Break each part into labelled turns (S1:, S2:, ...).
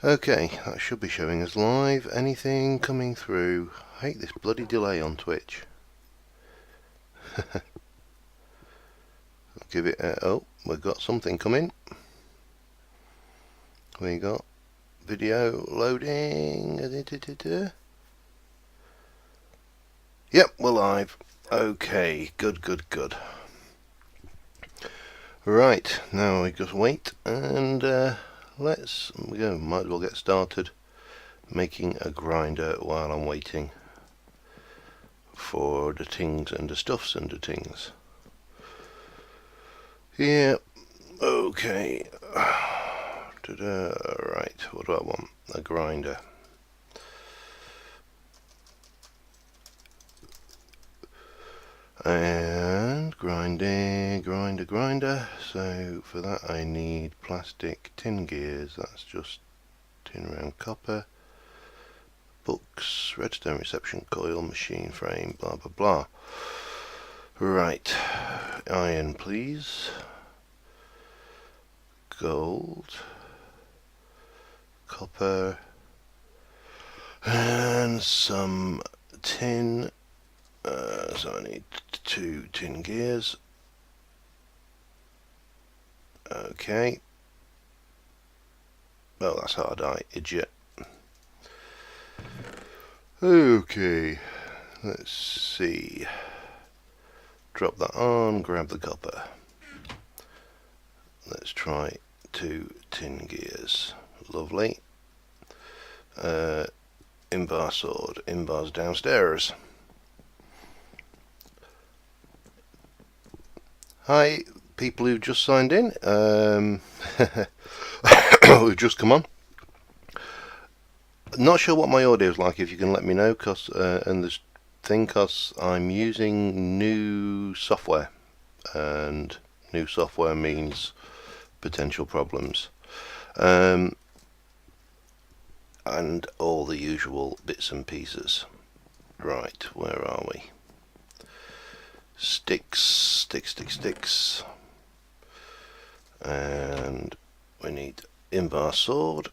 S1: Okay, that should be showing us live. Anything coming through? I hate this bloody delay on Twitch. Give it a... Oh, we've got something coming. We got video loading. Yep, we're live. Okay, good. Right, now we just wait and let's go. Might as well get started making a grinder while I'm waiting for the things and the stuffs and the things. Yeah, okay. Right, what do I want? A grinder. And grinder. So for that I need plastic tin gears. That's just tin round copper. Books, redstone reception coil, machine frame, blah blah blah. Right, iron please. Gold, copper, and some tin. So I need 2 tin gears. Okay. Oh, that's hard, idiot. Okay, let's see. Drop that on, grab the copper. Let's try 2 tin gears. Lovely. Invar sword. Invar's downstairs. Hi, people who've just signed in. Who've just come on. Not sure what my audio is like. If you can let me know, cause and this thing, cause I'm using new software, and new software means potential problems, and all the usual bits and pieces. Right, where are we? Sticks, and we need Invar sword.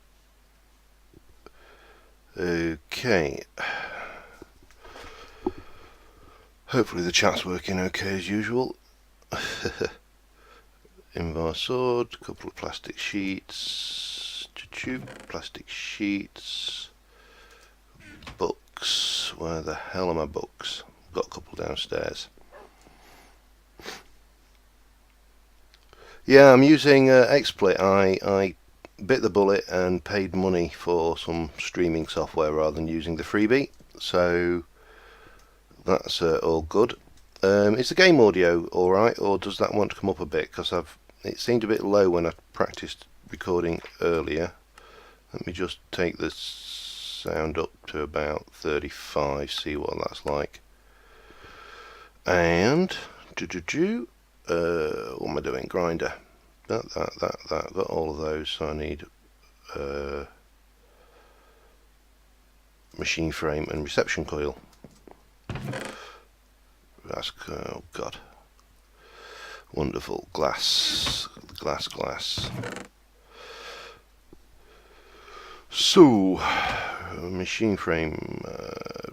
S1: Okay, hopefully the chat's working okay as usual. Invar sword, couple of plastic sheets, plastic sheets, books. Where the hell are my books? Got a couple downstairs. Yeah, I'm using XSplit. I bit the bullet and paid money for some streaming software rather than using the freebie, so that's all good. Is the game audio alright, or does that want to come up a bit? Because it seemed a bit low when I practiced recording earlier. Let me just take the sound up to about 35, see what that's like. And what am I doing? Grinder. That. Got all of those, so I need machine frame and reception coil. That's, oh god. Wonderful. Glass. So, machine frame,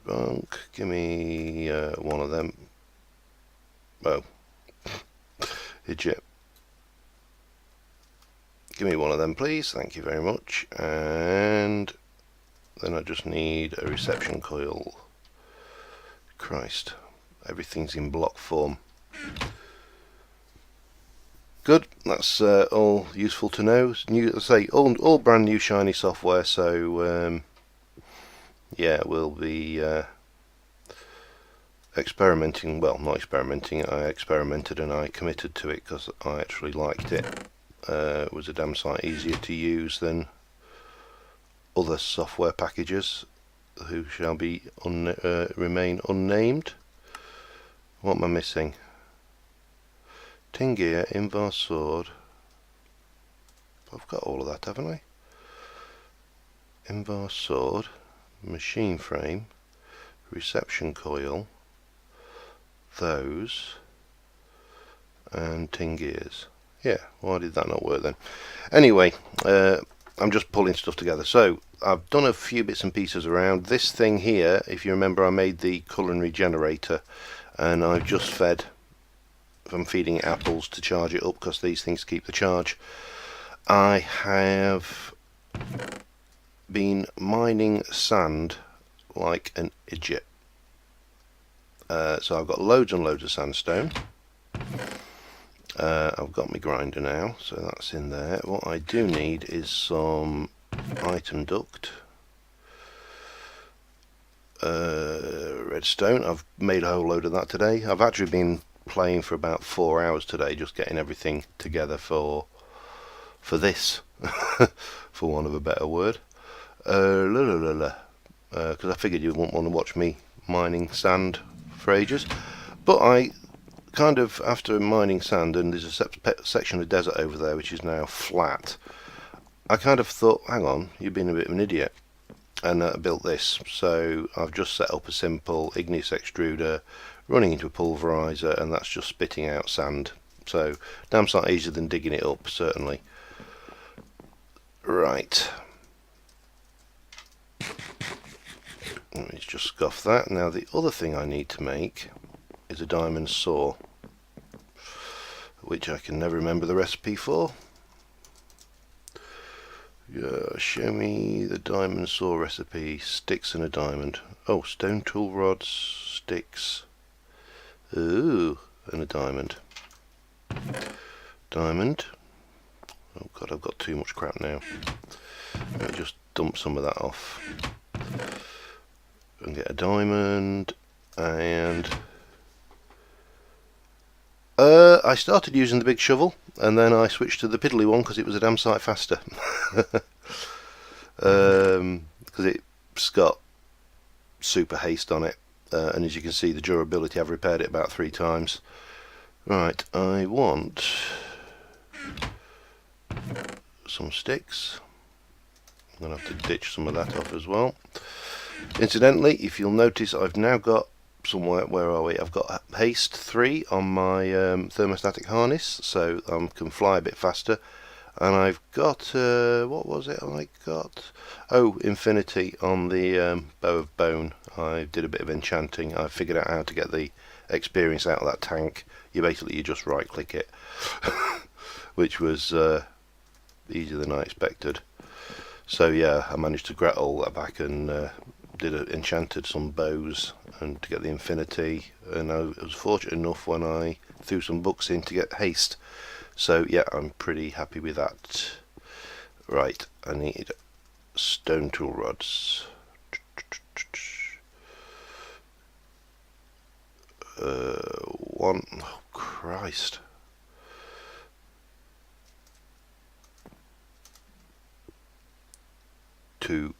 S1: bunk, give me one of them. Oh, idiot. Give me one of them, please. Thank you very much. And then I just need a reception coil. Christ, everything's in block form. Good, that's all useful to know. New, say all brand new shiny software. So yeah, we'll be experimenting. Well, not experimenting. I experimented and I committed to it because I actually liked it. It was a damn sight easier to use than other software packages, who shall be remain unnamed. What am I missing? Tin gear, Invar sword. I've got all of that, haven't I? Invar sword, machine frame, reception coil, those, and tin gears. Yeah, why did that not work then? Anyway, I'm just pulling stuff together. So I've done a few bits and pieces around. This thing here, if you remember, I made the culinary generator, and I've just fed, I'm feeding it apples to charge it up, because these things keep the charge. I have been mining sand like an idiot. So I've got loads and loads of sandstone. I've got my grinder now, so that's in there. What I do need is some item duct, redstone. I've made a whole load of that today. I've actually been playing for about 4 hours today, just getting everything together for this, for want of a better word. Because I figured you wouldn't want to watch me mining sand for ages. But I kind of, after mining sand, and there's a section of desert over there which is now flat, I kind of thought, hang on, you've been a bit of an idiot, and built this. So I've just set up a simple igneous extruder running into a pulverizer, and that's just spitting out sand. So damn sight easier than digging it up, certainly. Right, let me just scuff that. Now the other thing I need to make is a diamond saw, which I can never remember the recipe for. Yeah, show me the diamond saw recipe. Sticks and a diamond. Oh, stone tool rods, sticks, ooh, and a diamond. Diamond. Oh god, I've got too much crap now. Let me just dump some of that off and get a diamond. And I started using the big shovel, and then I switched to the piddly one because it was a damn sight faster. Because it's got super haste on it, and as you can see, the durability, I've repaired it about 3 times. Right, I want some sticks. I'm going to have to ditch some of that off as well. Incidentally, if you'll notice, I've now got somewhere, where are we? I've got haste 3 on my thermostatic harness, so I can fly a bit faster. And I've got, what was it I got? Oh, infinity on the bow of bone. I did a bit of enchanting. I figured out how to get the experience out of that tank. You just right click it, which was easier than I expected. So yeah, I managed to get all that back, and enchanted some bows and to get the infinity, and I was fortunate enough when I threw some books in to get haste. So yeah, I'm pretty happy with that. Right, I need stone tool rods. One, oh Christ. Two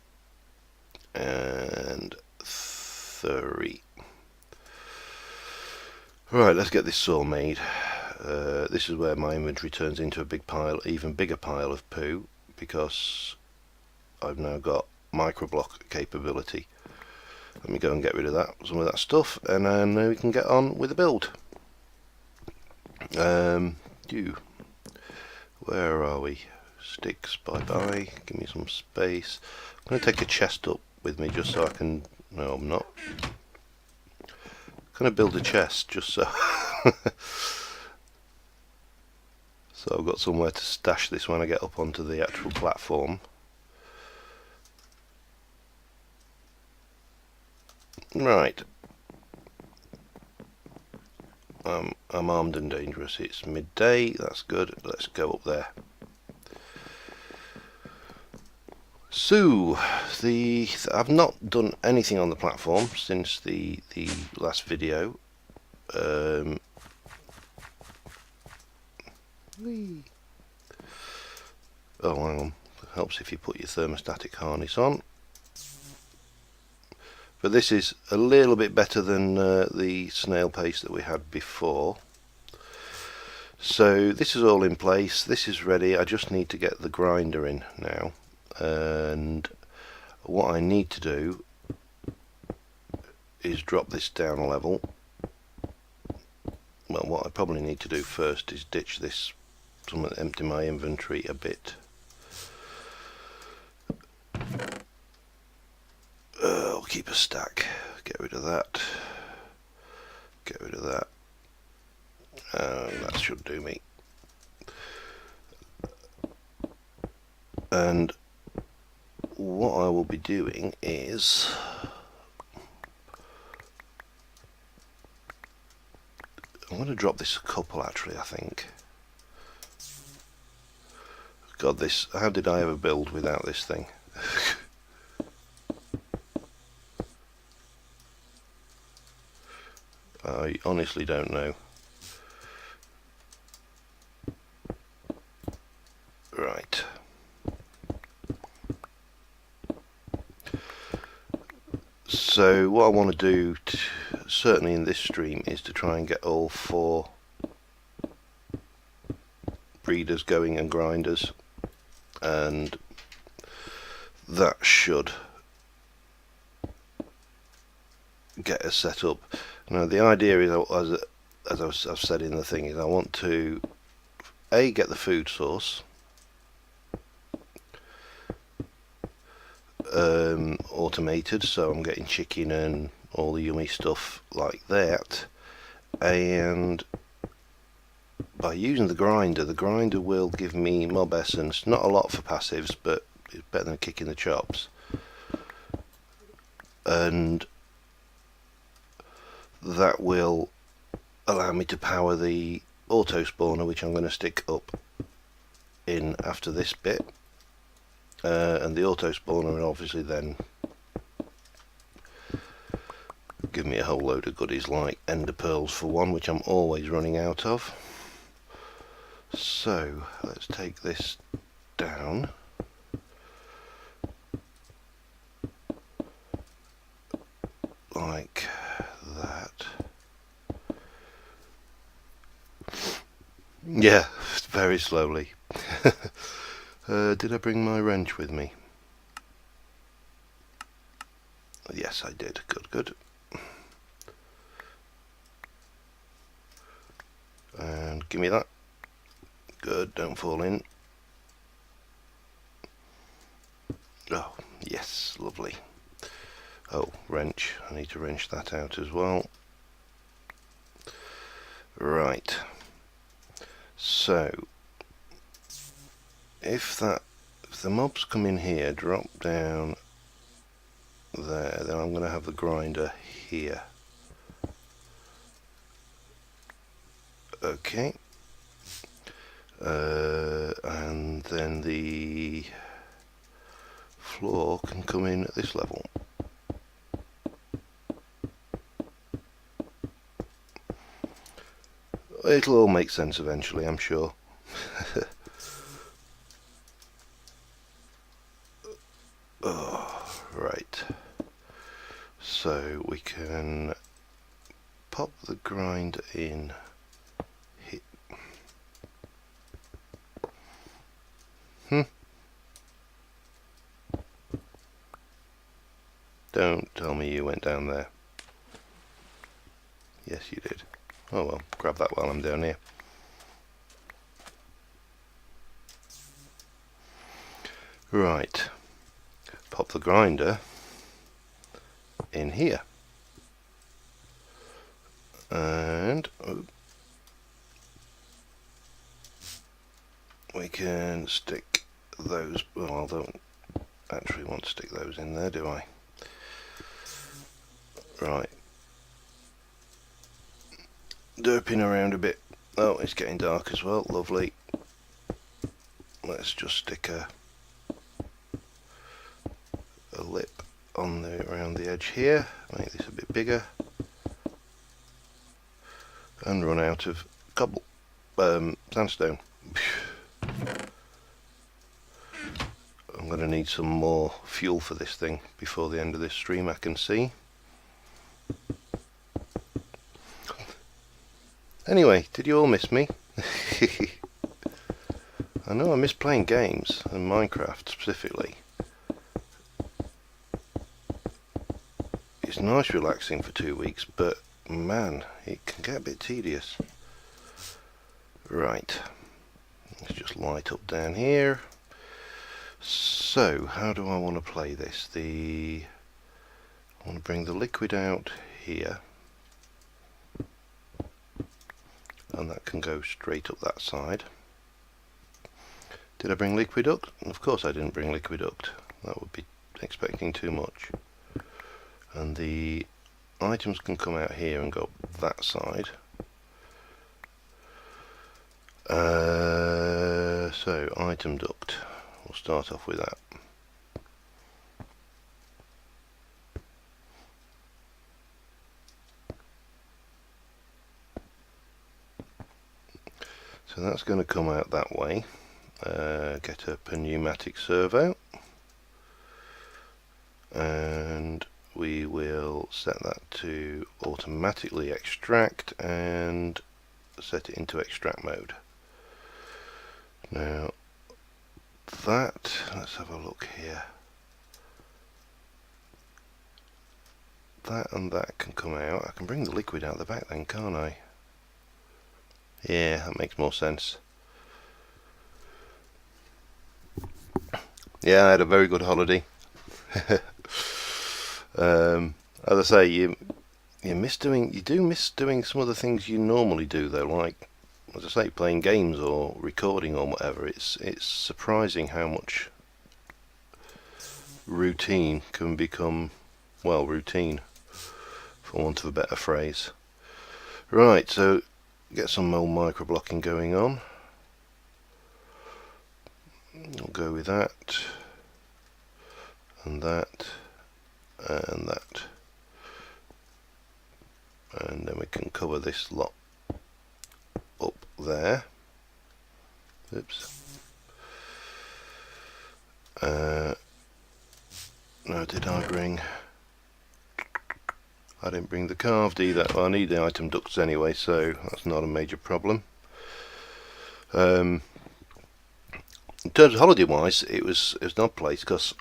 S1: and 3. Right, let's get this saw made. This is where my inventory turns into a big pile, even bigger pile of poo, because I've now got microblock capability. Let me go and get rid of that, some of that stuff, and then we can get on with the build. Where are we? Sticks, bye bye. Give me some space. I'm going to take a chest up with me just so I can. No, I'm not. I'm going to build a chest just so. So I've got somewhere to stash this when I get up onto the actual platform. Right. I'm armed and dangerous. It's midday. That's good. Let's go up there. So, I've not done anything on the platform since the last video. Oh, hang on. It helps if you put your thermostatic harness on. But this is a little bit better than the snail pace that we had before. So this is all in place. This is ready. I just need to get the grinder in now. And what I need to do is drop this down a level. Well, what I probably need to do first is ditch this, empty my inventory a bit. keep a stack. Get rid of that. Get rid of that. That should do me. And what I will be doing is I'm going to drop this a couple actually, I think. God, this, how did I ever build without this thing? I honestly don't know. Right. So what I want to do, certainly in this stream, is to try and get all 4 breeders going and grinders, and that should get us set up. Now the idea is, as I've said in the thing, is I want to get the food source automated, so I'm getting chicken and all the yummy stuff like that, and by using the grinder will give me mob essence. Not a lot for passives, but it's better than kicking the chops, and that will allow me to power the auto spawner, which I'm going to stick up in after this bit, and the auto spawner will obviously then give me a whole load of goodies like ender pearls for one, which I'm always running out of. So let's take this down. Like that. Yeah, very slowly. Did I bring my wrench with me? Yes, I did. Good, good. And give me that. Good, don't fall in. Oh, yes, lovely. Oh, wrench. I need to wrench that out as well. Right. So, if the mobs come in here, drop down there, then I'm going to have the grinder here. Okay. And then the floor can come in at this level. It'll all make sense eventually, I'm sure. Oh, right. So we can pop the grinder in here. Don't tell me you went down there. Yes, you did. Oh well, grab that while I'm down here. Right. Pop the grinder in here. And we can stick those. Well, I don't actually want to stick those in there, do I? Right. Derping around a bit. Oh, it's getting dark as well. Lovely. Let's just stick a lip on around the edge here. Make this a bit bigger. And run out of cobble. Sandstone. I'm going to need some more fuel for this thing before the end of this stream, I can see. Anyway, did you all miss me? I know I miss playing games, and Minecraft specifically. It's nice relaxing for 2 weeks, but man, it can get a bit tedious. Right, let's just light up down here. So, how do I want to play this? I want to bring the liquid out here, and that can go straight up that side. Did I bring Liquiduct? Of course I didn't bring Liquiduct. That would be expecting too much. And the items can come out here and go up that side. So item duct, we'll start off with that. So that's going to come out that way. Get up a pneumatic servo, and we will set that to automatically extract and set it into extract mode. Now that, let's have a look here. That and that can come out. I can bring the liquid out the back then, can't I? Yeah, that makes more sense. Yeah, I had a very good holiday. As I say, you do miss doing some of the things you normally do though, like, as I say, playing games or recording or whatever. It's surprising how much routine can become, well, routine, for want of a better phrase. Right, so get some more microblocking going on. I'll go with that, and that, and that, and then we can cover this lot up there. Oops. No, did I bring? I didn't bring the carved either. Well, I need the item ducts anyway, so that's not a major problem. In terms of holiday wise, it was an odd place because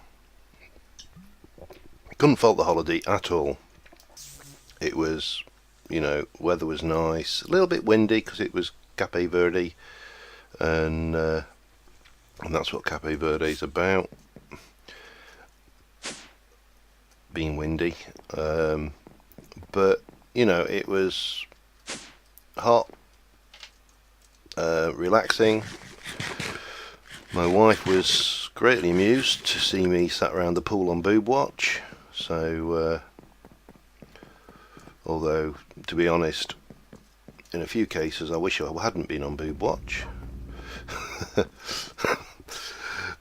S1: I couldn't fault the holiday at all. It was, you know, weather was nice, a little bit windy because it was Cape Verde, and that's what Cape Verde is about, being windy. But you know, it was hot, relaxing. My wife was greatly amused to see me sat around the pool on boob watch. So, although to be honest, in a few cases I wish I hadn't been on boob watch.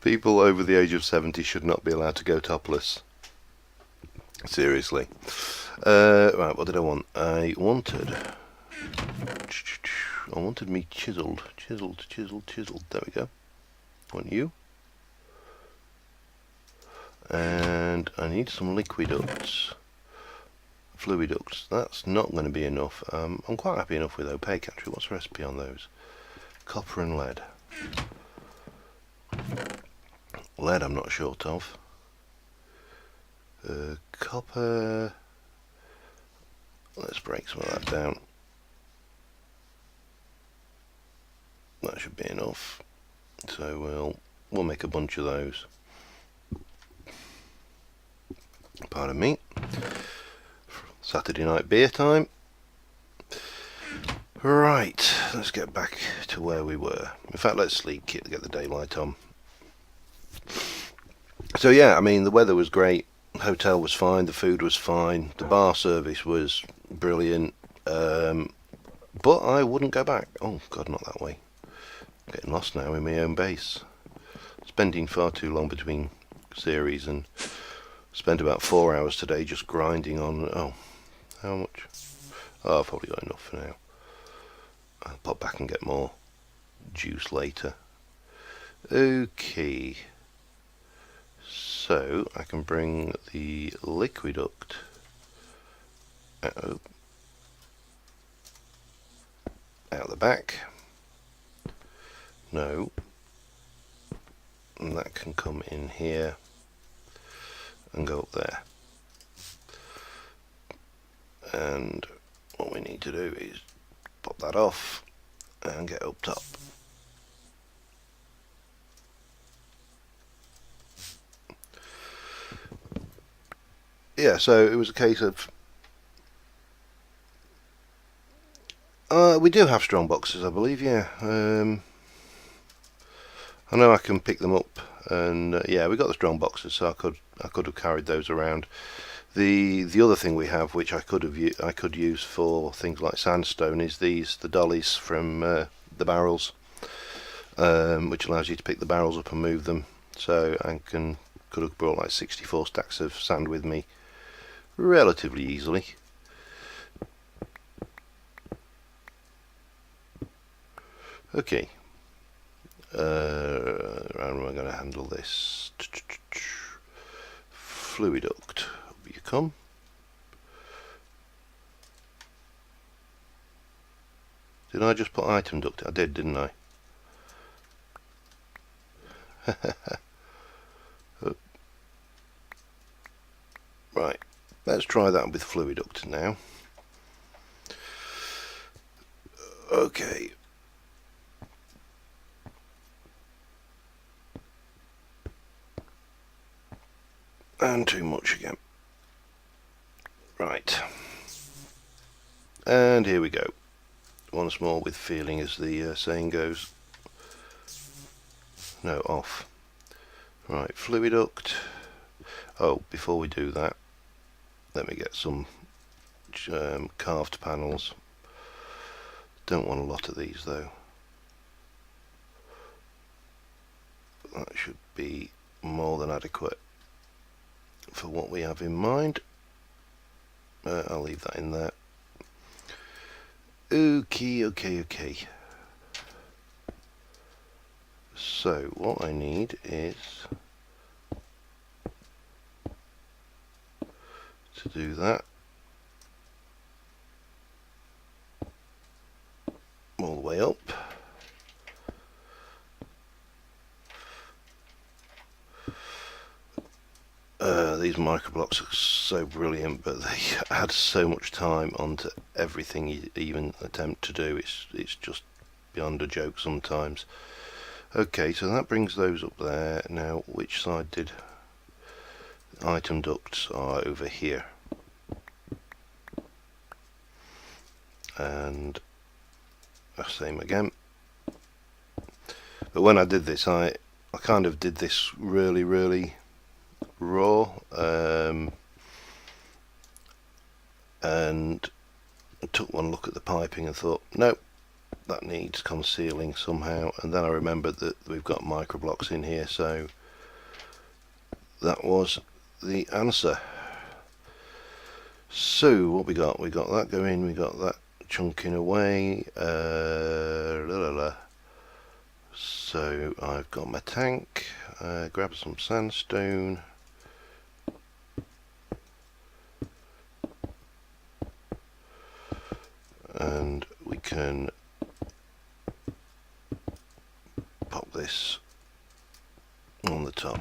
S1: People over the age of 70 should not be allowed to go topless. Seriously. Right, what did I want? I wanted me chiseled. There we go. Want you. And I need some liquiducts. Fluiducts. That's not going to be enough. I'm quite happy enough with opaque actually. What's the recipe on those? Copper and lead. Lead I'm not short of. Copper. Let's break some of that down. That should be enough. So we'll make a bunch of those. Pardon me. Saturday night beer time. Right, let's get back to where we were. In fact, let's sleep, get the daylight on. So yeah, I mean, the weather was great. The hotel was fine. The food was fine. The bar service was brilliant. But I wouldn't go back. Oh God, not that way. I'm getting lost now in my own base. Spending far too long between series, and spent about 4 hours today just grinding on. Oh, how much? Oh, I've probably got enough for now. I'll pop back and get more juice later. Okay. So I can bring the liquiduct out the back. No. And that can come in here and go up there. And what we need to do is pop that off and get up top. yeah, so it was a case of we do have strong boxes, I believe. Yeah, I know I can pick them up, and yeah, we got the strong boxes, so I could have carried those around. The other thing we have, which I could use for things like sandstone, is the dollies from the barrels, which allows you to pick the barrels up and move them. So I could have brought like 64 stacks of sand with me relatively easily. Okay, how am I going to handle this? Fluiduct, up you come. Did I just put item duct? I did, didn't I? Right, let's try that with Fluiduct now. Okay. And too much again. Right. And here we go. Once more with feeling, as the saying goes. No, off. Right, Fluiduct. Oh, before we do that, let me get some carved panels. Don't want a lot of these though. That should be more than adequate for what we have in mind. I'll leave that in there. Okay. So what I need is to do that all the way up. These microblocks are so brilliant, but they add so much time onto everything you even attempt to do. It's just beyond a joke sometimes. Okay, so that brings those up there. Now, which side did item ducts are over here, and same again. But when I did this, I kind of did this really raw, and I took one look at the piping and thought, nope, that needs concealing somehow. And then I remembered that we've got microblocks in here, so that was the answer. So what we got that going, we got that chunking away. So I've got my tank, grab some sandstone, and we can pop this on the top.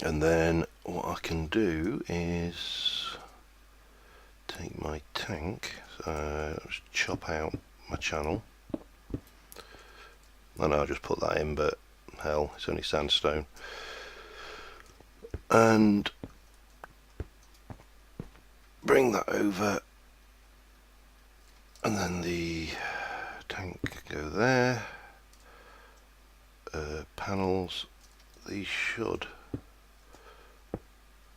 S1: And then what I can do is take my tank, chop out my channel, and I'll just put that in, but hell, it's only sandstone, and bring that over, and then the tank go there. Panels, these should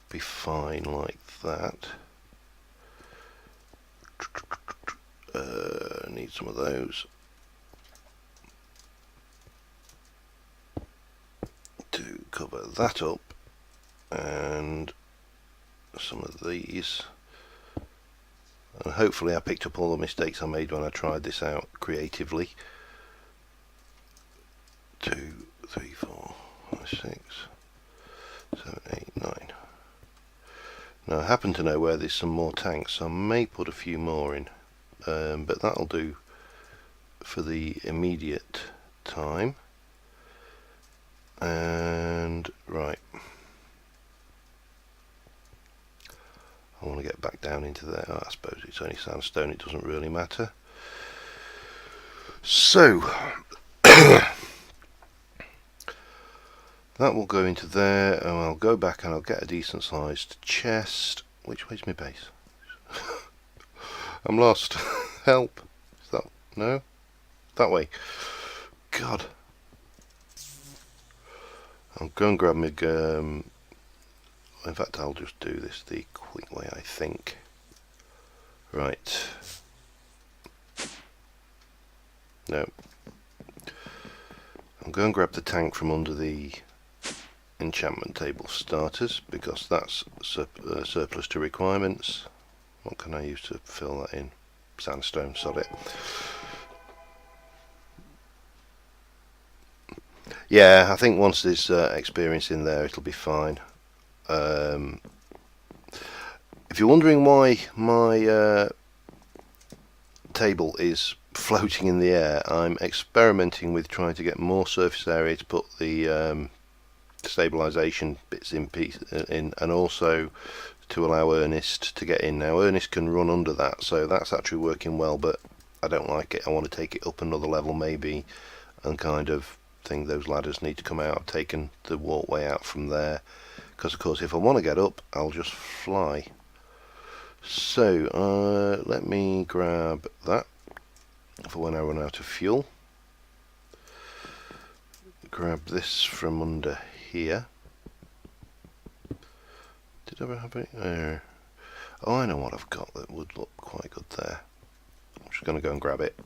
S1: be fine like that. Need some of those to cover that up, and some of these, and hopefully I picked up all the mistakes I made when I tried this out creatively. 2, 3, 4, 5, 6, 7, 8, 9. Now I happen to know where there's some more tanks, so I may put a few more in, but that'll do for the immediate time. And right, I want to get back down into there. I suppose it's only sandstone, it doesn't really matter. So That will go into there, and I'll go back and I'll get a decent sized chest. Which way's my base? I'm lost. Help. Is that... no? That way. God. I'll go and grab my... in fact, I'll just do this the quick way, I think. Right. No. I'll go and grab the tank from under the enchantment table starters, because that's surplus to requirements. What can I use to fill that in? Sandstone, sod it. Yeah, I think once there's experience in there, it'll be fine. If you're wondering why my table is floating in the air, I'm experimenting with trying to get more surface area to put the stabilisation bits in, and also to allow Ernest to get in. Now Ernest can run under that, so that's actually working well, but I don't like it. I want to take it up another level maybe, and kind of think those ladders need to come out. I've taken the walkway out from there, because of course if I want to get up I'll just fly. So let me grab that for when I run out of fuel. Grab this from under here. Did I ever have it? Oh, I know what I've got that would look quite good there. I'm just going to go and grab it.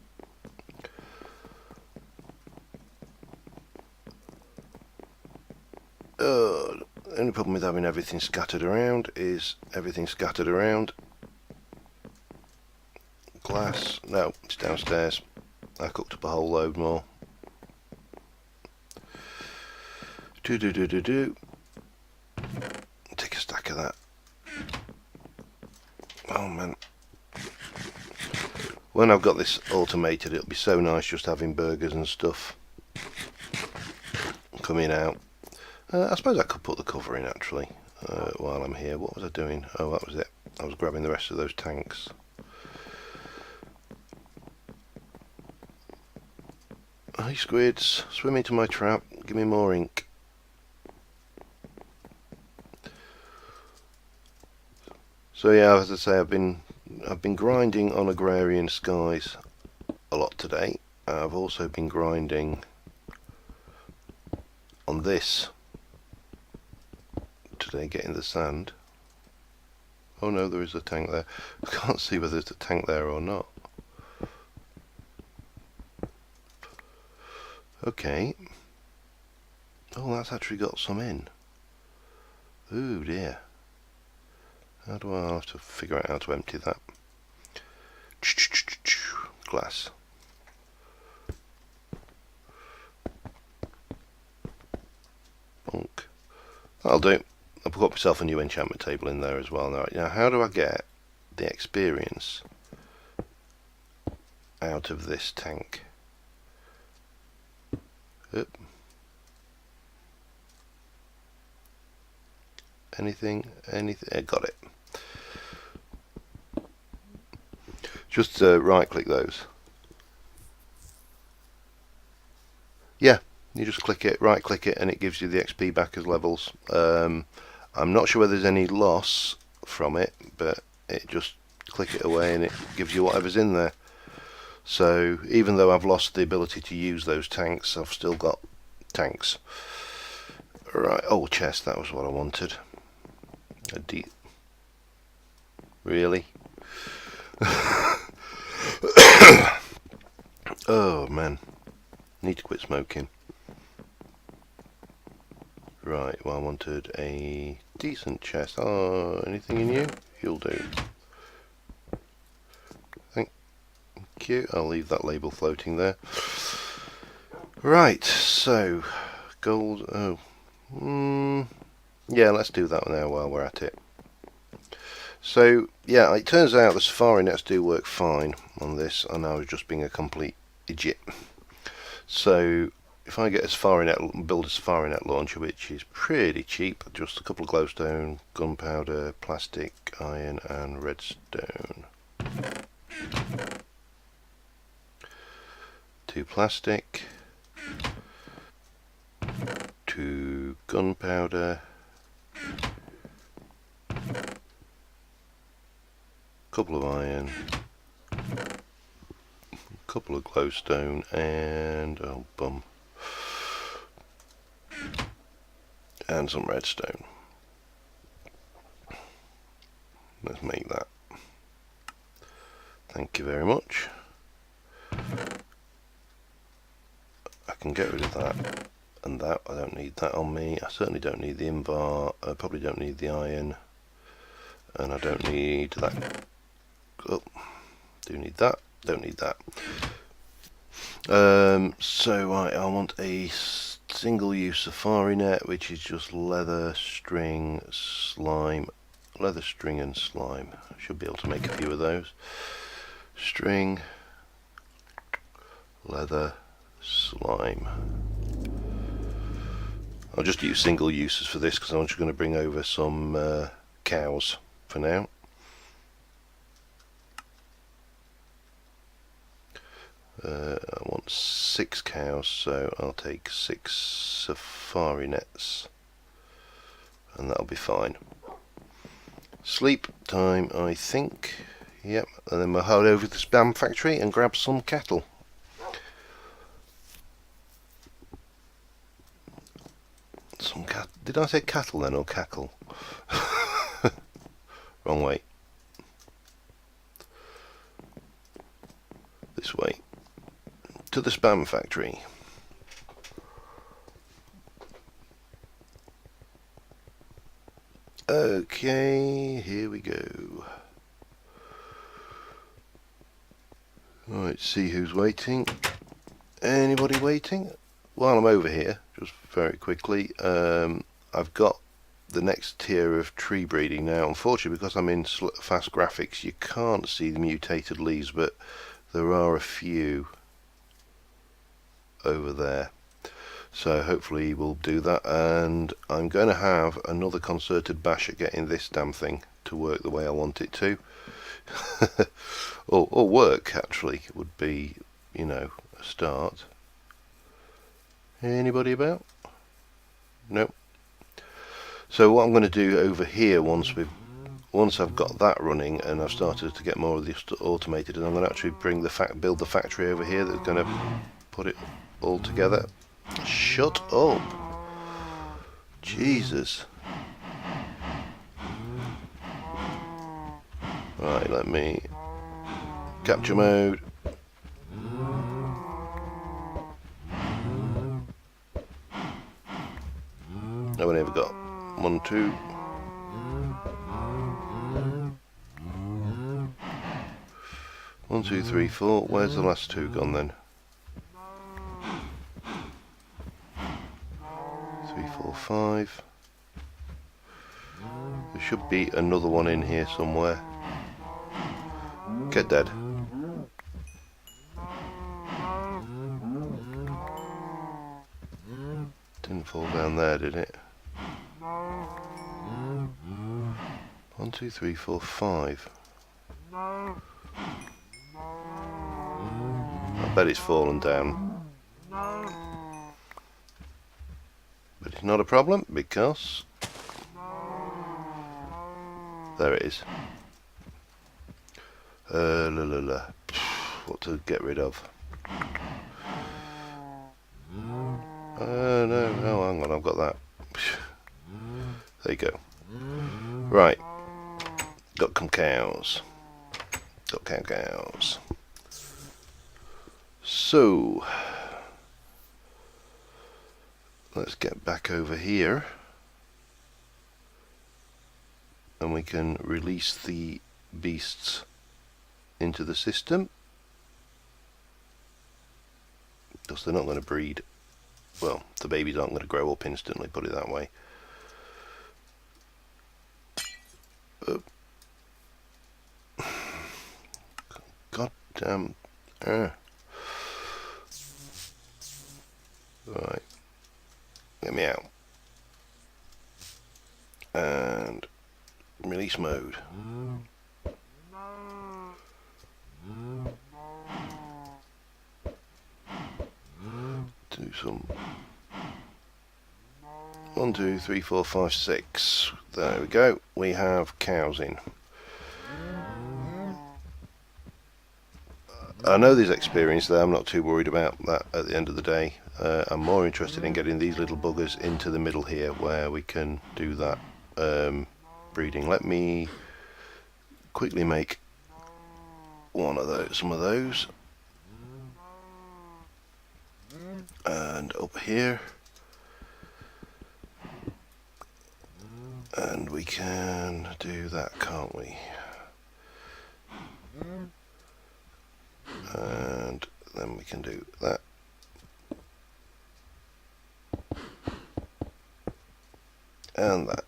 S1: The only problem with having everything scattered around is everything scattered around. Glass. No, it's downstairs. I cooked up a whole load more. Take a stack of that. Oh man. When I've got this automated, it'll be so nice just having burgers and stuff coming out. I suppose I could put the cover in actually while I'm here. What was I doing? Oh, that was it. I was grabbing the rest of those tanks. Hi squids, swim into my trap. Give me more ink. So yeah, as I say, I've been grinding on Agrarian Skies a lot today. I've also been grinding on this today, getting the sand. Oh no, there is a tank there. I can't see whether there's a tank there or not. Okay. Oh, that's actually got some in. Ooh dear. How do I have to figure out how to empty that? Glass. Bonk. That'll do. I've got myself a new enchantment table in there as well. Now, how do I get the experience out of this tank? Oop. Anything? I got it. Just right click those. Yeah, you just click it, right click it, and it gives you the XP back as levels. I'm not sure whether there's any loss from it, but it just click it away and it gives you whatever's in there. So even though I've lost the ability to use those tanks, I've still got tanks. Right, oh, chest, that was what I wanted. A deep. Really? Oh man, need to quit smoking. Right, well I wanted a decent chest. Oh, anything in you? You'll do. Thank you. I'll leave that label floating there. Right, so gold. Oh, yeah, let's do that now while we're at it. So yeah, it turns out the safari nets do work fine on this, and I was just being a complete idiot. So if I get a safari net, build a safari net launcher, which is pretty cheap, just a couple of glowstone, gunpowder, plastic, iron, and redstone. 2 plastic, 2 So gunpowder, couple of iron, couple of glowstone, and oh bum, and some redstone. Let's make that. Thank you very much. I can get rid of that and that. I don't need that on me. I certainly don't need the invar. I probably don't need the iron, and I don't need that. Oh, do need that. Don't need that. So I want a single-use safari net, which is just leather, string, slime. Leather, string and slime. I should be able to make a few of those. String, leather, slime. I'll just use single uses for this because I'm just going to bring over some cows for now. I want 6 cows, so I'll take 6 safari nets and that'll be fine. Sleep time, I think. Yep, and then we'll head over to the spam factory and grab some cattle. Some cat. Did I say cattle then, or cackle? Wrong way. This way. To the spam factory. Okay, here we go. Right, see who's waiting. Anybody waiting? While I'm over here, just very quickly, I've got the next tier of tree breeding now. Unfortunately, because I'm in fast graphics, you can't see the mutated leaves, but there are a few over there. So hopefully we'll do that, and I'm going to have another concerted bash at getting this damn thing to work the way I want it to. or work, actually, would be, you know, a start. Anybody about? Nope. So what I'm going to do over here, once I've got that running and I've started to get more of this automated, and I'm going to actually build the factory over here that's going to put it all together. Shut up! Jesus! Right, let me capture mode. No one ever got 1, 2. One, 2, 3, 4. Where's the last 2 gone then? 3, 4, 5. There should be another one in here somewhere. Get dead. Didn't fall down there, did it? 1, 2, 3, 4, 5. I bet it's fallen down. But it's not a problem because there it is. What to get rid of? No, hang on, I've got that. There you go. Right. Got some cows. Got cows. So, let's get back over here. And we can release the beasts into the system. Because they're not going to breed. Well, the babies aren't going to grow up instantly, put it that way. God damn. Right. Get me out. And release mode. Do some 1, 2, 3, 4, 5, 6. There we go. We have cows in. I know there's experience there. I'm not too worried about that at the end of the day. I'm more interested in getting these little buggers into the middle here where we can do that breeding. Let me quickly make some of those. And up here. And we can do that, can't we? And then we can do that. And that.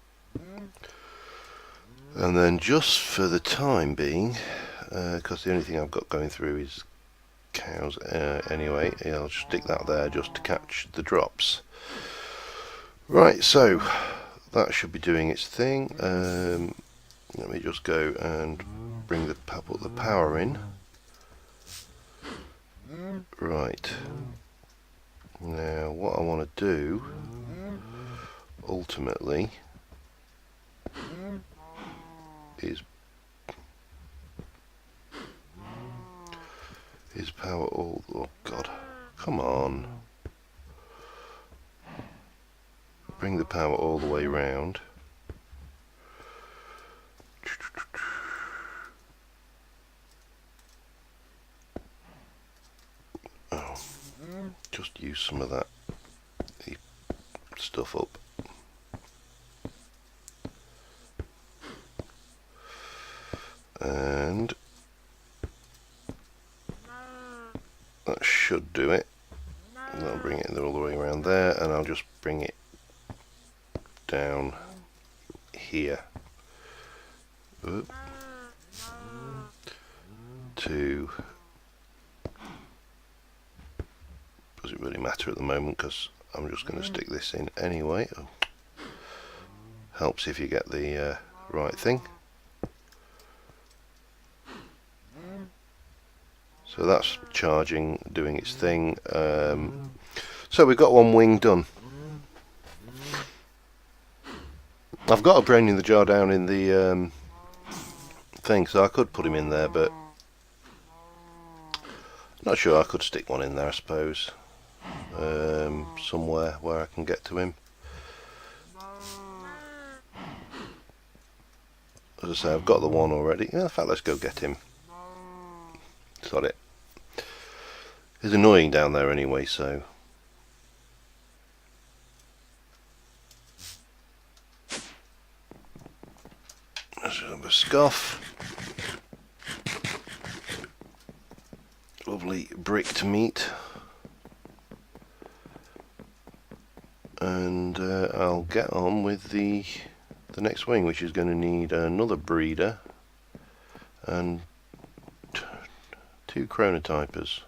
S1: And then just for the time being, because the only thing I've got going through is cows anyway, I'll just stick that there just to catch the drops. Right, so that should be doing its thing. Let me just go and bring put the power in. Right. Now what I want to do ultimately is power all. Oh God, come on. Bring the power all the way round. Oh, just use some of that stuff up. And that should do it. And I'll bring it all the way around there, and I'll just bring it down here. Oop. To, doesn't really matter at the moment because I'm just going to stick this in anyway. Oh. Helps if you get the right thing. So that's charging, doing its thing. So we've got one wing done. I've got a brain in the jar down in the thing, so I could put him in there, but not sure. I could stick one in there, I suppose, somewhere where I can get to him. As I say, I've got the one already. Yeah, in fact, let's go get him. Got it. It's annoying down there anyway, so. Let's have a scoff. Lovely bricked meat. And I'll get on with the next wing, which is going to need another breeder and 2 chronotypers.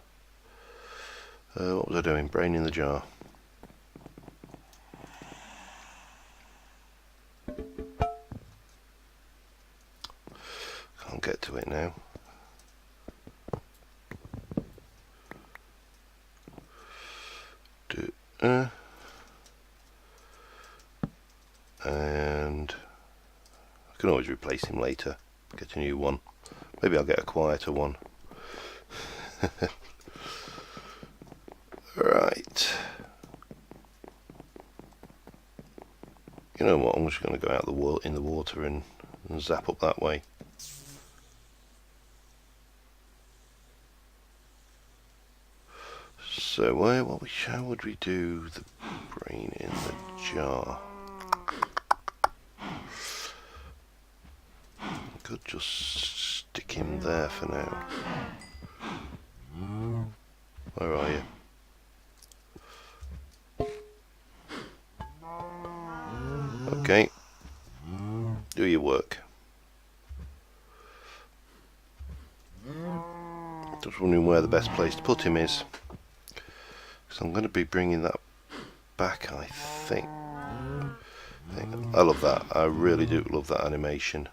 S1: What was I doing? Brain in the jar. Can't get to it now. And I can always replace him later, get a new one. Maybe I'll get a quieter one. Right. You know what, I'm just going to go out in the water and zap up that way. So how would we do the brain in the jar? Could just stick him there for now. Where are you? Okay. Do your work. Just wondering where the best place to put him is. So I'm going to be bringing that back, I think. I love that. I really do love that animation.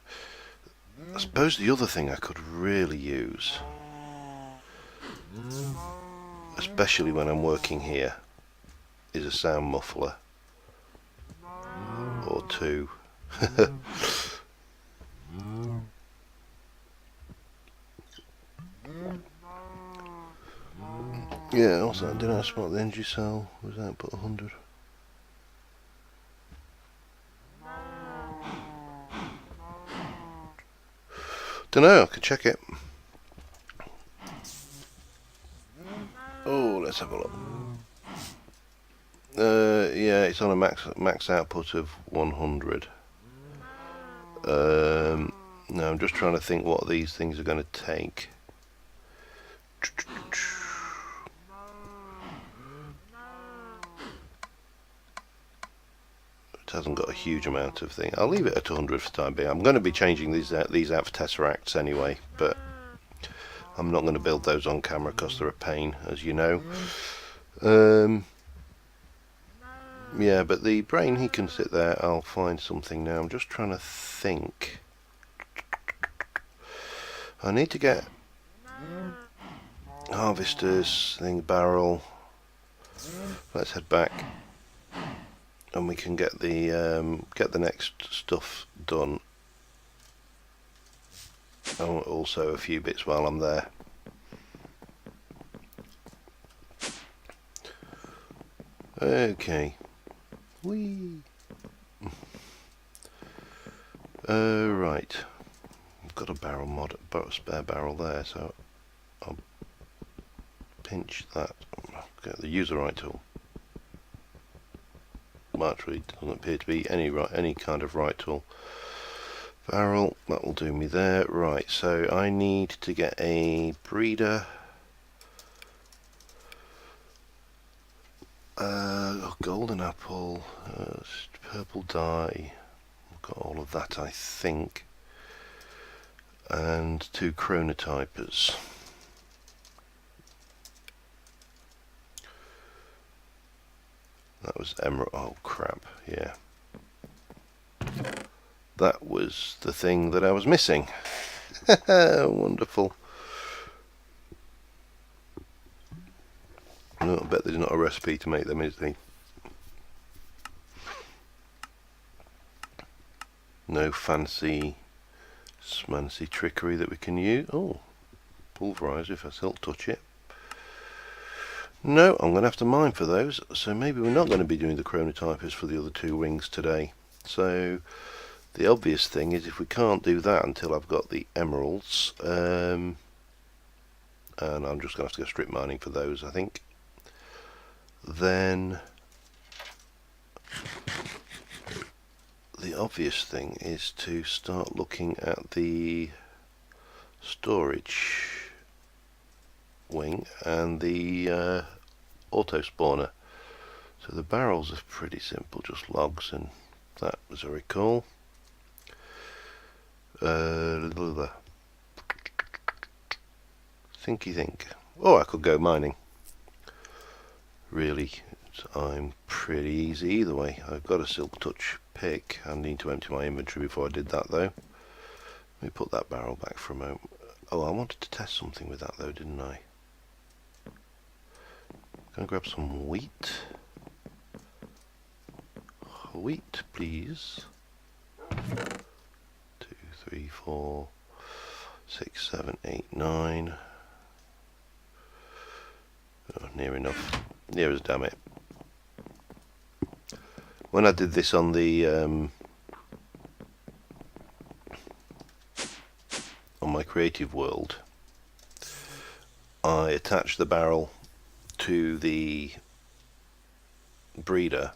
S1: I suppose the other thing I could really use, especially when I'm working here, is a sound muffler. got 2. Yeah, also did I spot the energy cell? Was that put 100? Don't know, I can check it. Oh, let's have a look. Yeah, it's on a max output of 100. Now I'm just trying to think what these things are going to take. It hasn't got a huge amount of thing. I'll leave it at 100 for the time being. I'm going to be changing these out for Tesseracts anyway, but I'm not going to build those on camera because they're a pain, as you know. Yeah, but the brain, he can sit there. I'll find something now. I'm just trying to think. I need to get harvesters, thing, barrel. Let's head back, and we can get the next stuff done. Oh, also a few bits while I'm there. Okay. Whee. Right. I've got a spare barrel there, so I'll pinch that. Get the user right tool. Actually, doesn't appear to be any kind of right tool. Barrel, that will do me there. Right, so I need to get a breeder. Golden apple, purple dye. I've got all of that, I think. And 2 chronotypers. That was emerald. Oh crap! Yeah, that was the thing that I was missing. Wonderful. No, I bet there's not a recipe to make them, is there? No fancy smancy trickery that we can use. Oh, pulverize if I still touch it. No, I'm going to have to mine for those, so maybe we're not going to be doing the chronotypers for the other 2 wings today. So the obvious thing is, if we can't do that until I've got the emeralds, and I'm just going to have to go strip mining for those, I think, then the obvious thing is to start looking at the storage wing and the auto spawner. So the barrels are pretty simple, just logs, and that, as I recall. Thinky think. Oh, I could go mining. Really, I'm pretty easy either way. I've got a Silk Touch pick. I need to empty my inventory before I did that though. Let me put that barrel back for a moment. Oh, I wanted to test something with that though, didn't I? Gonna grab some wheat. Wheat, please. 2, 3, 4, 6, 7, 8, 9. Oh, near enough. Near as damn it. When I did this on the on my creative world, I attached the barrel to the breeder.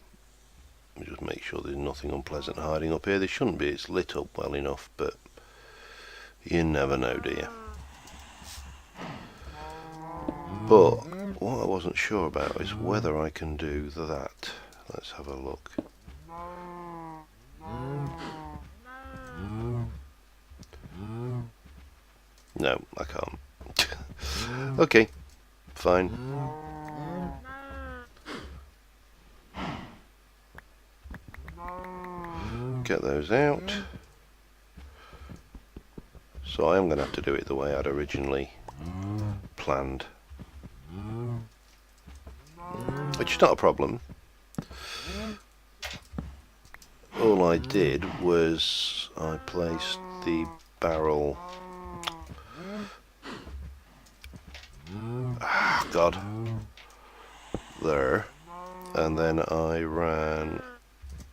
S1: Just make sure there's nothing unpleasant hiding up here. There shouldn't be. It's lit up well enough, but you never know, do you? But what I wasn't sure about is whether I can do that. Let's have a look. No, I can't. Okay, fine. Get those out. So I am going to have to do it the way I'd originally planned, which is not a problem. all I did was I placed the barrel, God, there, and then I ran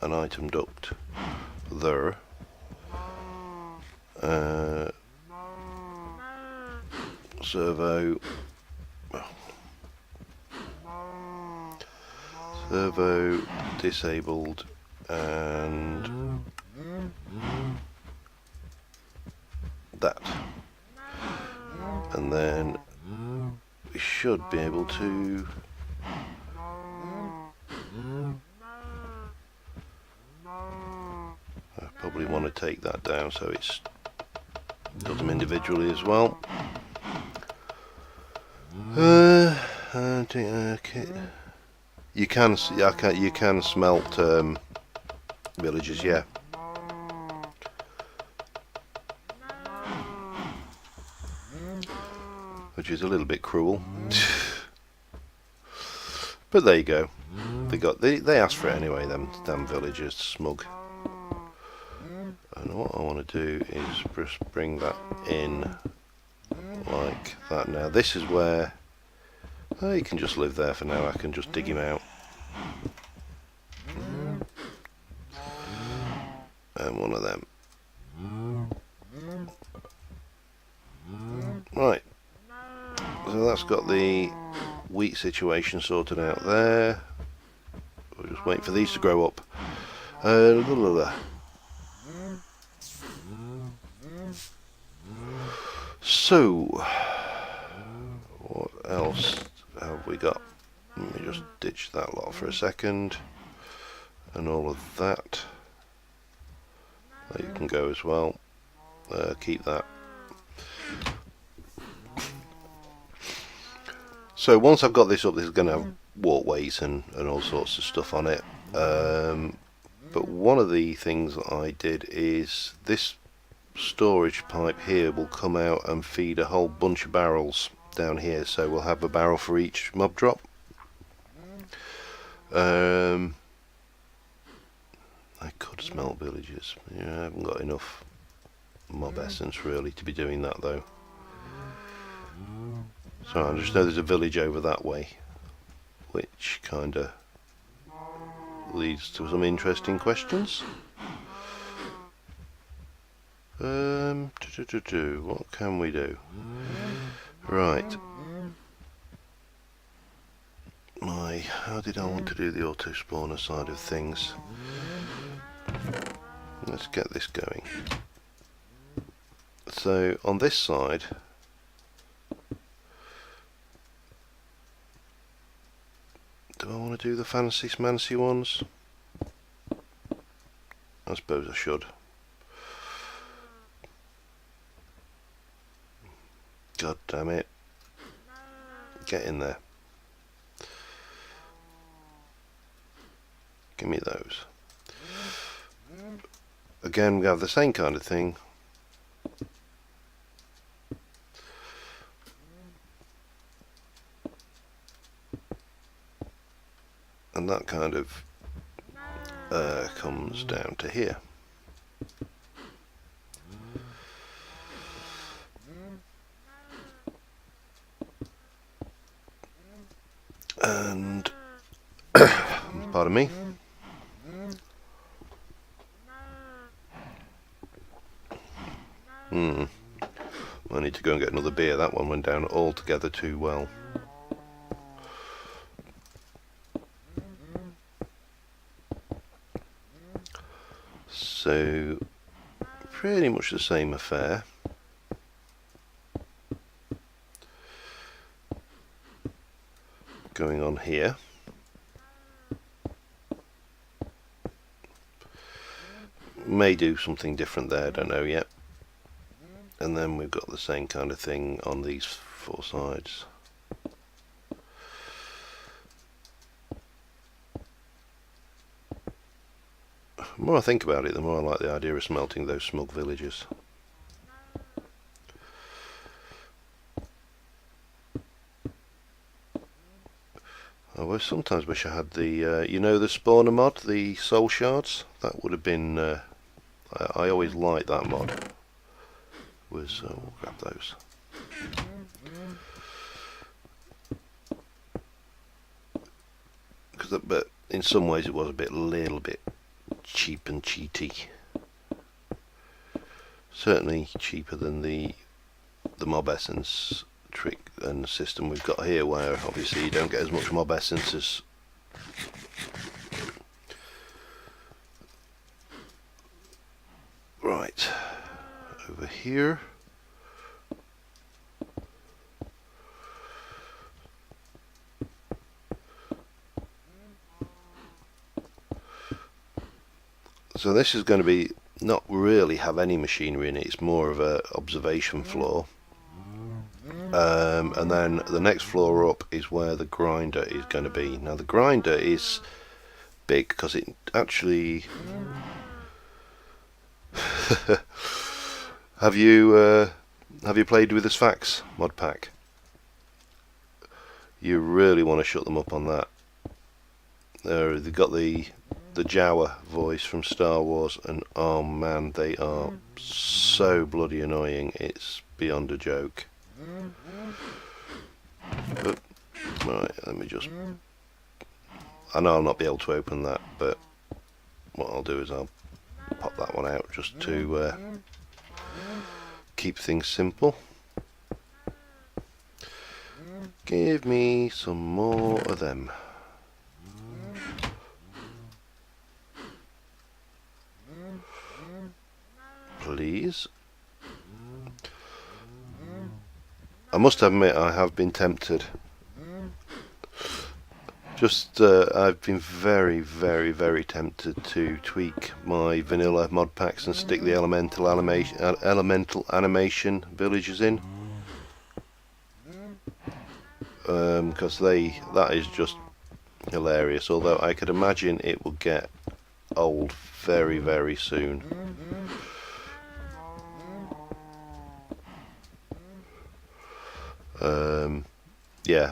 S1: an item duct there, servo disabled, and that, and then we should be able to I probably want to take that down so it's does them individually as well. Okay. You can smelt villages, yeah. Which is a little bit cruel. But there you go. They asked for it anyway, them damn villagers, smug. And what I want to do is just bring that in like that. Now this is where he can just live there for now. I can just dig him out. And one of them. Right. So that's got the wheat situation sorted out there. We'll just wait for these to grow up. So, what else have we got? Let me just ditch that lot for a second. And all of that. You can go as well. Keep that. So once I've got this up, this is going to have walkways and all sorts of stuff on it. But one of the things that I did is this storage pipe here will come out and feed a whole bunch of barrels down here. So we'll have a barrel for each mob drop. I could smelt villages. Yeah, I haven't got enough mob essence really to be doing that though. So I just know there's a village over that way, which kind of leads to some interesting questions. What can we do? Right. How did I want to do the auto spawner side of things? Let's get this going. So on this side, do I want to do the fancy smancy ones? I suppose I should. God damn it. Get in there. Give me those. Again, we have the same kind of thing. And that kind of comes down to here. And pardon me. I need to go and get another beer. That one went down altogether too well. So pretty much the same affair. Going on here. May do something different there, don't know yet. And then we've got the same kind of thing on these four sides. The more I think about it, the more I like the idea of smelting those smug villages. I sometimes wish I had the, you know, the spawner mod, the soul shards. That would have been, I always liked that mod. We'll grab those. But in some ways it was a little bit cheap and cheaty. Certainly cheaper than the mob essence trick and system we've got here, where obviously you don't get as much mob essence as right over here. So this is going to be not really have any machinery in it. It's more of a observation floor. And then the next floor up is where the grinder is going to be. Now the grinder is big because it actually have you played with the Sphax mod pack? You really want to shut them up on that. They've got the Jawa voice from Star Wars, and oh man, they are so bloody annoying, it's beyond a joke. But, right, let me just, I know I'll not be able to open that, but what I'll do is I'll pop that one out just to keep things simple. Give me some more of them. Please. I must admit I have been tempted. I've been very, very, very tempted to tweak my vanilla mod packs and stick the elemental animation villagers in, because that is just hilarious. Although I could imagine it will get old very, very soon. Yeah,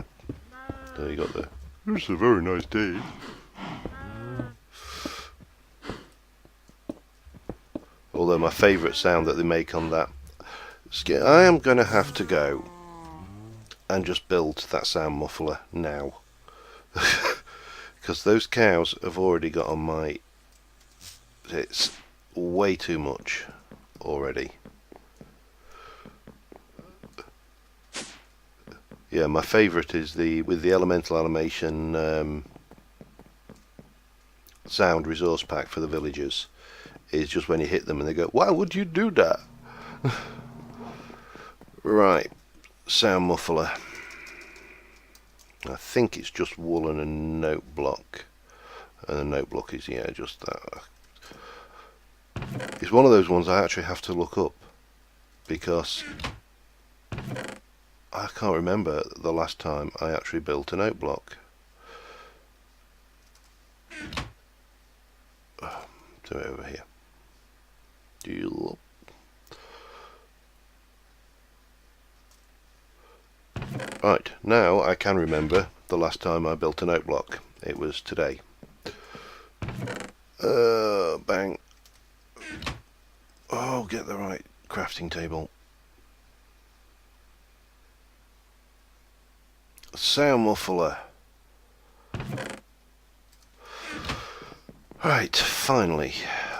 S1: there you got the. It's a very nice day. Although my favourite sound that they make on that, I am going to have to go and just build that sound muffler now, because those cows have already got on my. It's way too much already. Yeah, my favourite is with the elemental animation sound resource pack for the villagers. Is just when you hit them and they go, "Why would you do that?" Right, sound muffler. I think it's just wool and a note block, and the note block is just that. It's one of those ones I actually have to look up, because I can't remember the last time I actually built a note block. Do it over here. Right, now I can remember the last time I built a note block. It was today. Bang. Oh, get the right crafting table. Sound muffler. Right, finally.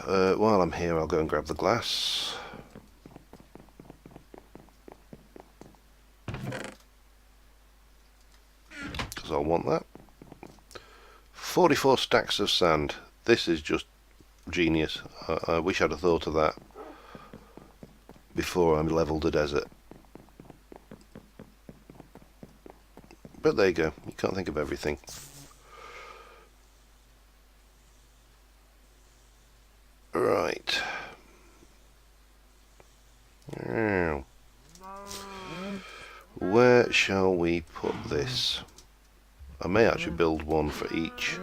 S1: While I'm here, I'll go and grab the glass. Because I'll want that. 44 stacks of sand. This is just genius. I wish I'd have thought of that before I levelled the desert. But there you go, you can't think of everything. Right. Now, where shall we put this? I may actually build one for each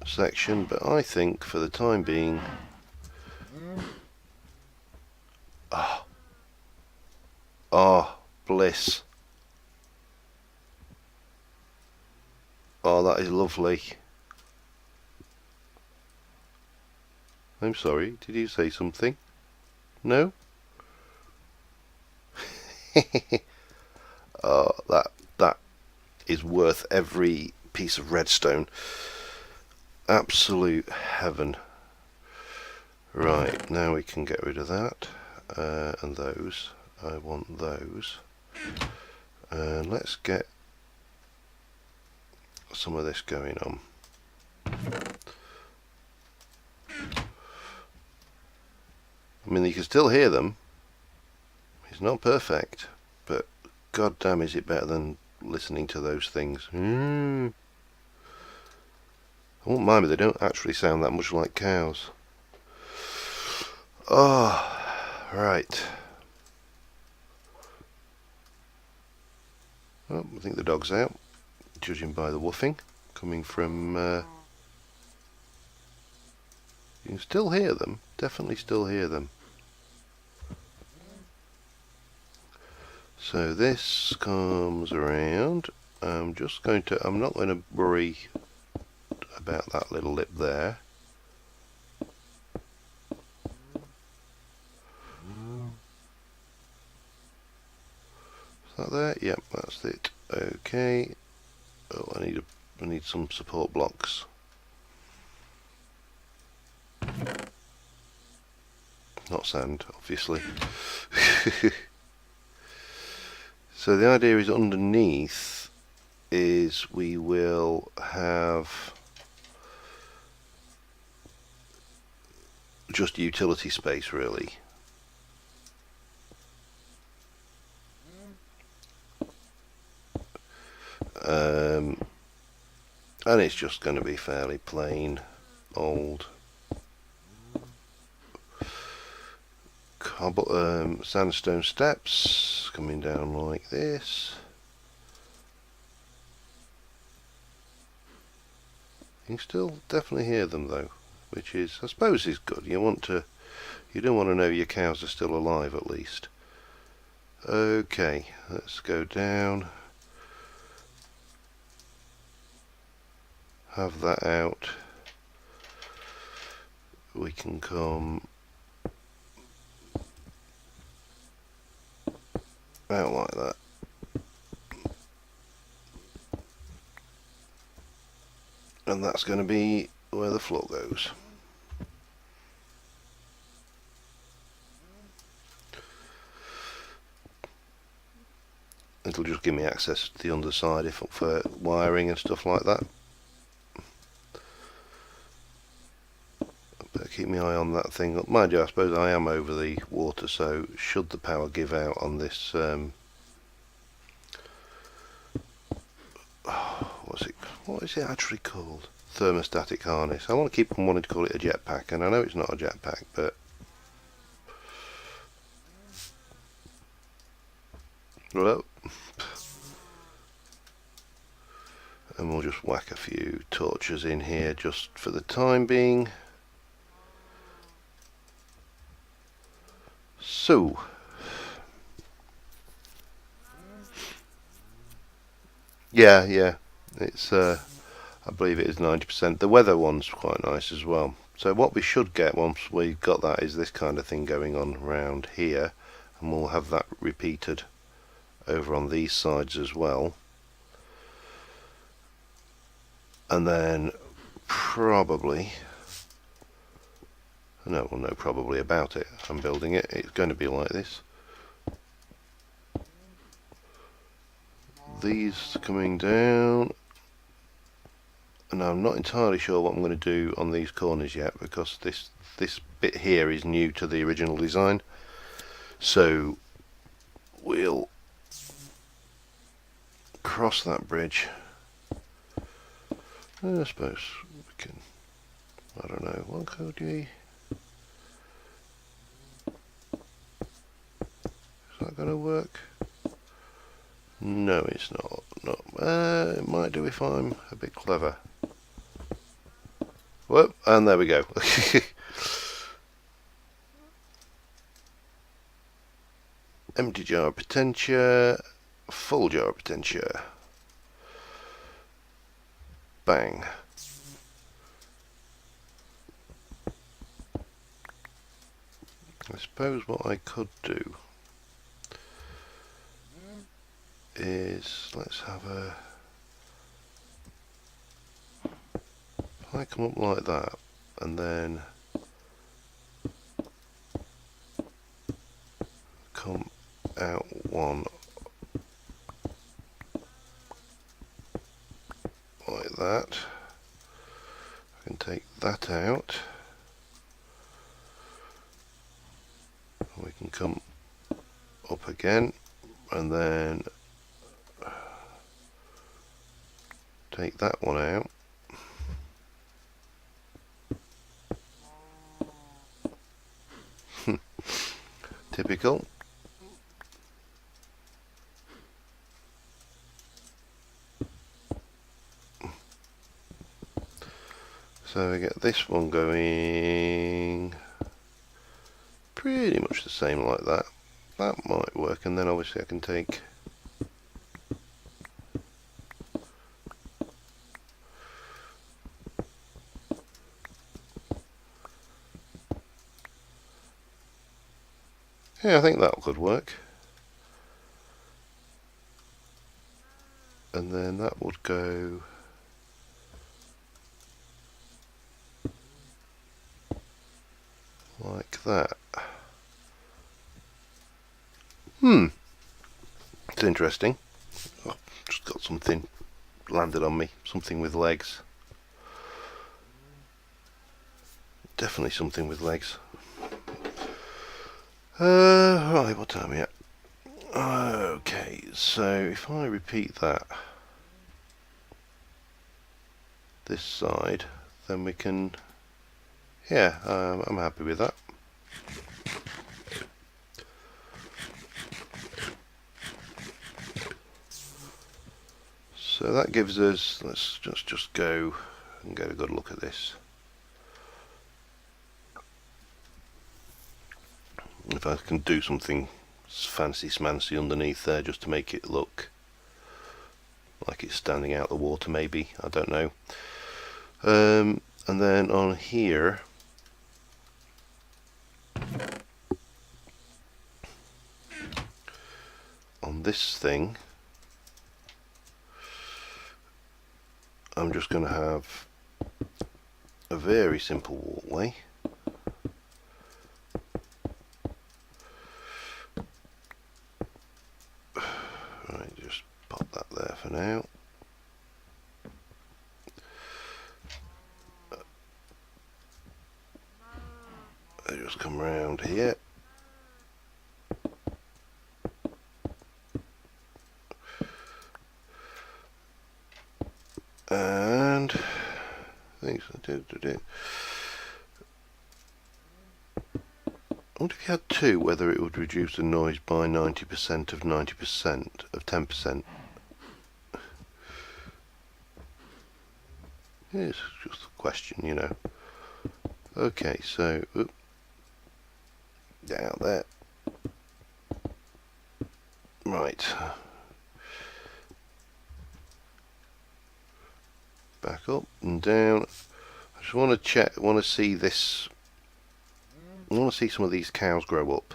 S1: section, but I think for the time being, bliss. Oh, that is lovely. I'm sorry, did you say something? No? Oh, that is worth every piece of redstone. Absolute heaven. Right, now we can get rid of that. And those. I want those. And let's get some of this going on. I mean, you can still hear them. It's not perfect, but god damn is it better than listening to those things. I won't mind, but they don't actually sound that much like cows. Oh, right. Oh, I think the dog's out, judging by the woofing coming from... you can still hear them, definitely still hear them. So this comes around. I'm not going to worry about that little lip there. Is that there? Yep, that's it. Okay. Oh, I need some support blocks. Not sand, obviously. So the idea is underneath is we will have just utility space, really. And it's just going to be fairly plain old sandstone steps coming down like this. You can still definitely hear them though, which is, I suppose, is good. You don't want to know your cows are still alive at least. Okay, let's go down. Have that out. We can come out like that. And that's going to be where the floor goes. It'll just give me access to the underside for wiring and stuff like that. Better keep my eye on that thing. Mind you, I suppose I am over the water, so should the power give out on this, what is it actually called? Thermostatic harness. I want to keep on wanting to call it a jetpack, and I know it's not a jetpack, but well, and we'll just whack a few torches in here just for the time being. So yeah, it's I believe it is 90%. The weather one's quite nice as well. So what we should get once we've got that is this kind of thing going on around here, and we'll have that repeated over on these sides as well. And then probably, no, we'll know probably about it. I'm building it. It's going to be like this. These coming down, and I'm not entirely sure what I'm going to do on these corners yet, because this bit here is new to the original design. So we'll cross that bridge. I suppose we can, I don't know, what could we, is that going to work? No, it's not. It might do if I'm a bit clever. Whoop, and there we go. Empty jar of potentia, full jar of potentia. bang. I suppose what I could do is, let's have a, if I come up like that and then come out one like that, I can take that out, we can come up again and then take that one out. Typical. So we get this one going pretty much the same like that. That might work, and then obviously I can take yeah, I think that could work. And then that would go like that. It's interesting. Oh, just got something landed on me. Something with legs. Definitely something with legs. Right, what time are we at? Okay, so if I repeat that this side, then we can, yeah, I'm happy with that. So that gives us, let's just go and get a good look at this. If I can do something fancy smancy underneath there just to make it look like it's standing out the water, maybe, I don't know. And then on here, on this thing, I'm just going to have a very simple walkway. Right, just pop that there for now. I just come round here. And things I do. I wonder if you had two, whether it would reduce the noise by 90% of 90% of 10%. It's just a question, you know. Okay, so down there. Right. Back up and down. I just want to check. Want to see this. I want to see some of these cows grow up.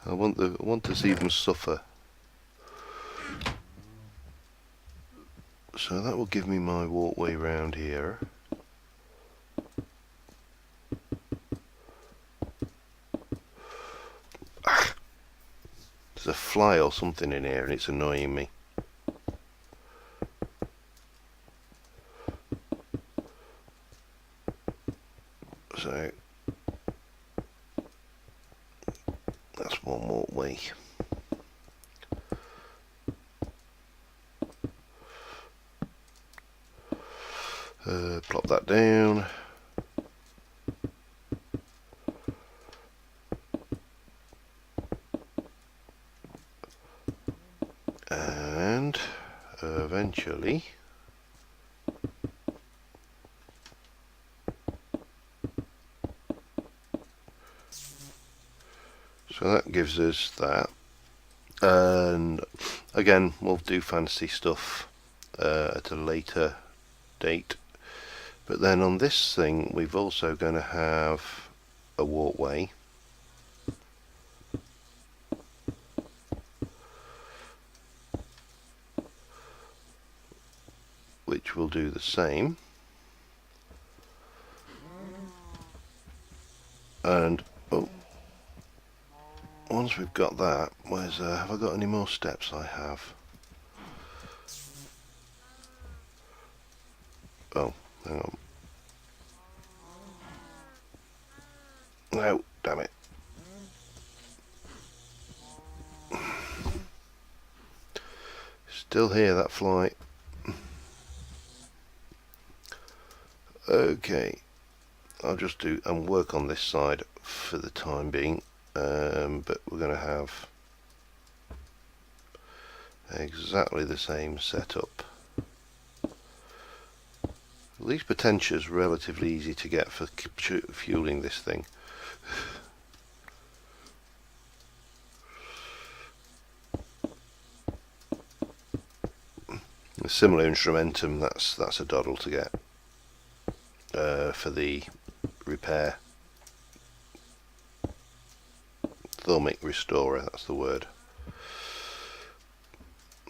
S1: I want to see them suffer. So that will give me my walkway round here. There's a fly or something in here and it's annoying me. So that's one walkway. Plop that down. And eventually so that gives us that, and again we'll do fancy stuff at a later date. But then on this thing we've also going to have a walkway, which will do the same. And once we've got that, have I got any more steps? I have. Oh, hang on. No, damn it. Still hear that fly. Okay, I'll just do and work on this side for the time being, but we're going to have exactly the same setup. These potentials are relatively easy to get for fueling this thing. A similar instrumentum, that's a doddle to get for the repair. Thermic restorer, that's the word.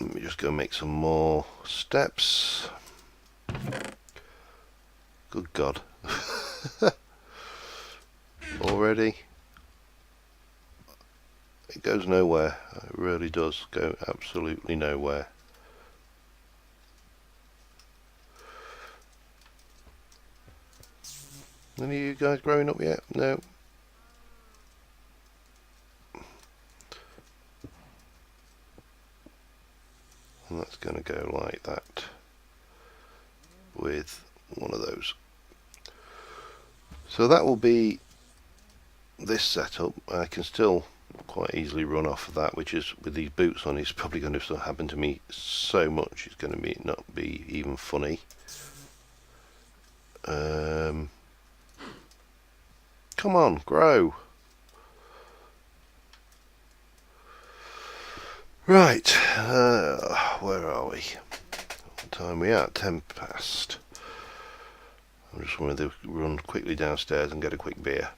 S1: Let me just go make some more steps. Good God. Already? It goes nowhere. It really does go absolutely nowhere. Any of you guys growing up yet? No. And that's going to go like that with one of those. So that will be this setup. I can still quite easily run off of that, which is, with these boots on, it's probably going to happen to me so much it's going to not be even funny. Come on, grow. Right, where are we? What time are we at? 10 past. I just wanted to run quickly downstairs and get a quick beer.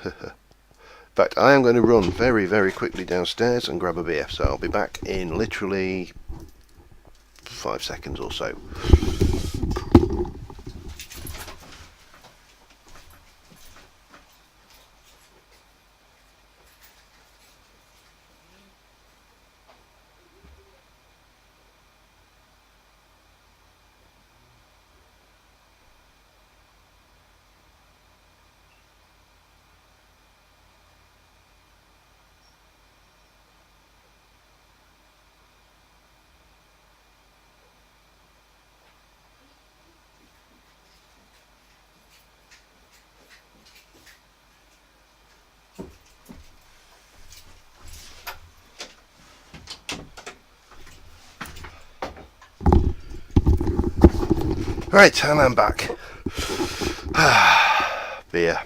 S1: In fact, I am going to run very, very quickly downstairs and grab a beer, so I'll be back in literally 5 seconds or so. Right, and I'm back. Beer.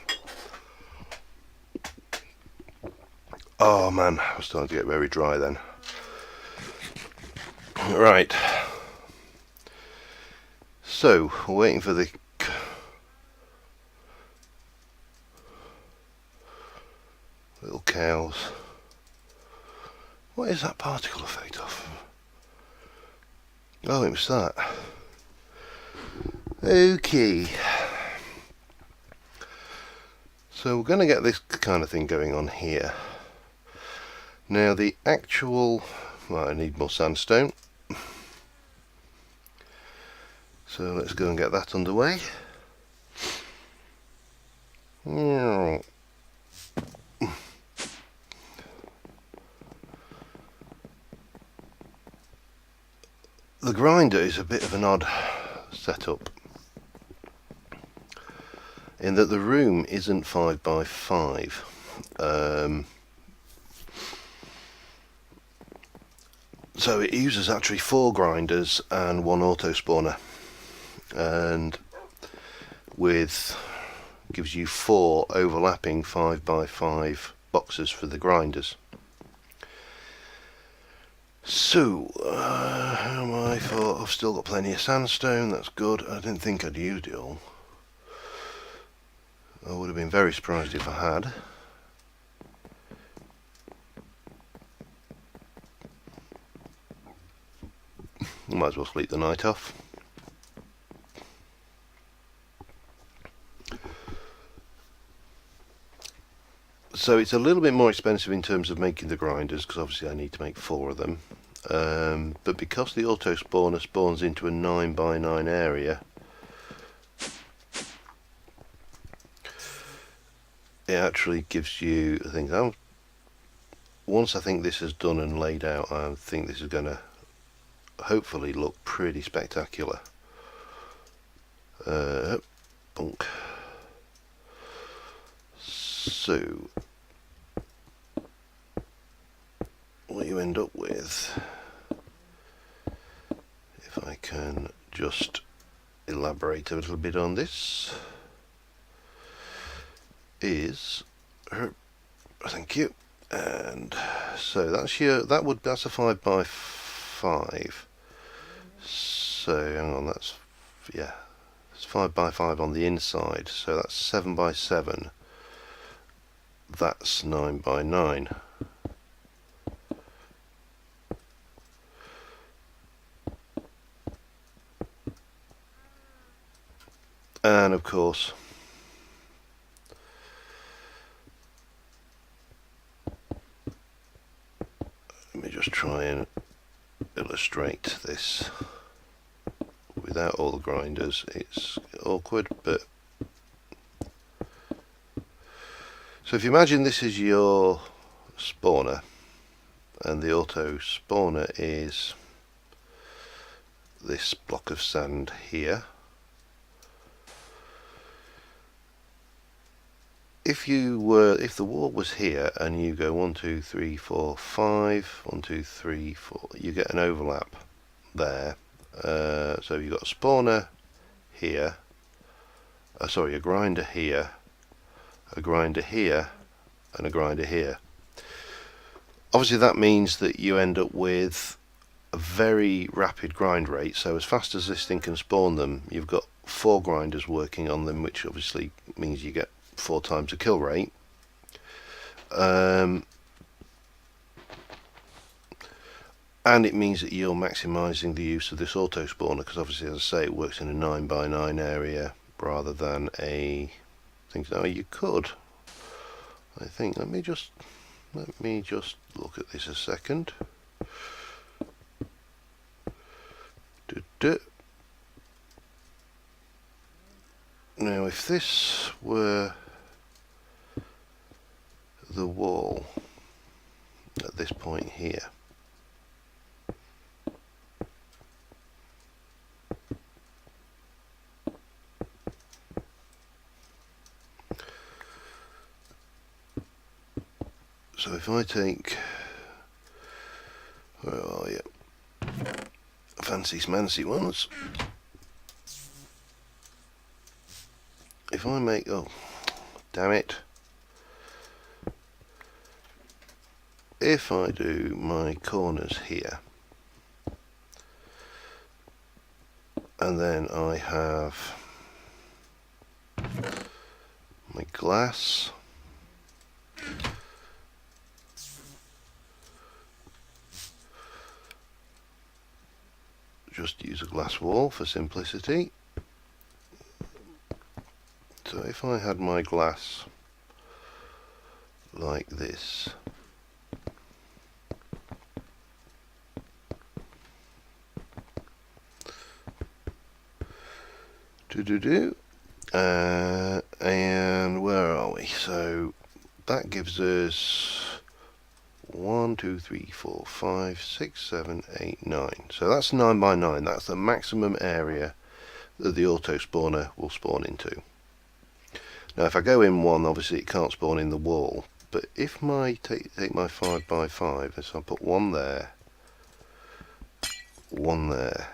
S1: Oh man, I was starting to get very dry then. Right. So, we're waiting for the little cows. What is that particle effect of? Oh, it was that. Okay. So we're going to get this kind of thing going on here. Now the actual... Well, I need more sandstone. So let's go and get that underway. The grinder is a bit of an odd setup, in that the room isn't 5 by 5. So it uses actually 4 grinders and 1 auto spawner, and gives you 4 overlapping 5 by 5 boxes for the grinders. So, how am I for? I've still got plenty of sandstone, that's good. I didn't think I'd used it all. I would have been very surprised if I had. Might as well sleep the night off. So it's a little bit more expensive in terms of making the grinders, because obviously I need to make 4 of them. But because the auto spawner spawns into a 9x9 area, it actually gives you things. Once I think this is done and laid out, I think this is going to hopefully look pretty spectacular. Bunk. So what you end up with, if I can just elaborate a little bit on this, is thank you. And so that's a 5x5. So hang on, it's 5x5 on the inside, so that's 7x7. That's 9x9. And of course, let me just try and illustrate this without all the grinders. It's awkward, but so if you imagine this is your spawner and the auto spawner is this block of sand here. If the wall was here and you go 1, 2, 3, 4, 5, 1, 2, 3, 4, you get an overlap there. So you've got a spawner here, a grinder here, a grinder here, and a grinder here. Obviously that means that you end up with a very rapid grind rate, so as fast as this thing can spawn them, you've got 4 grinders working on them, which obviously means you get 4 times the kill rate. And it means that you're maximising the use of this auto spawner, because obviously, as I say, it works in a 9x9 area rather than a thing. Now you could, I think, let me just look at this a second. Now if this were the wall at this point here, so if I take, where are you, fancy smancy ones, if I make, oh damn it, if I do my corners here, and then I have my glass, just use a glass wall for simplicity. So if I had my glass like this, and where are we? So that gives us 1, 2, 3, 4, 5, 6, 7, 8, 9. So that's 9x9. That's the maximum area that the auto spawner will spawn into. Now if I go in 1, obviously it can't spawn in the wall, but if I take my 5x5, so I'll put 1 there, 1 there,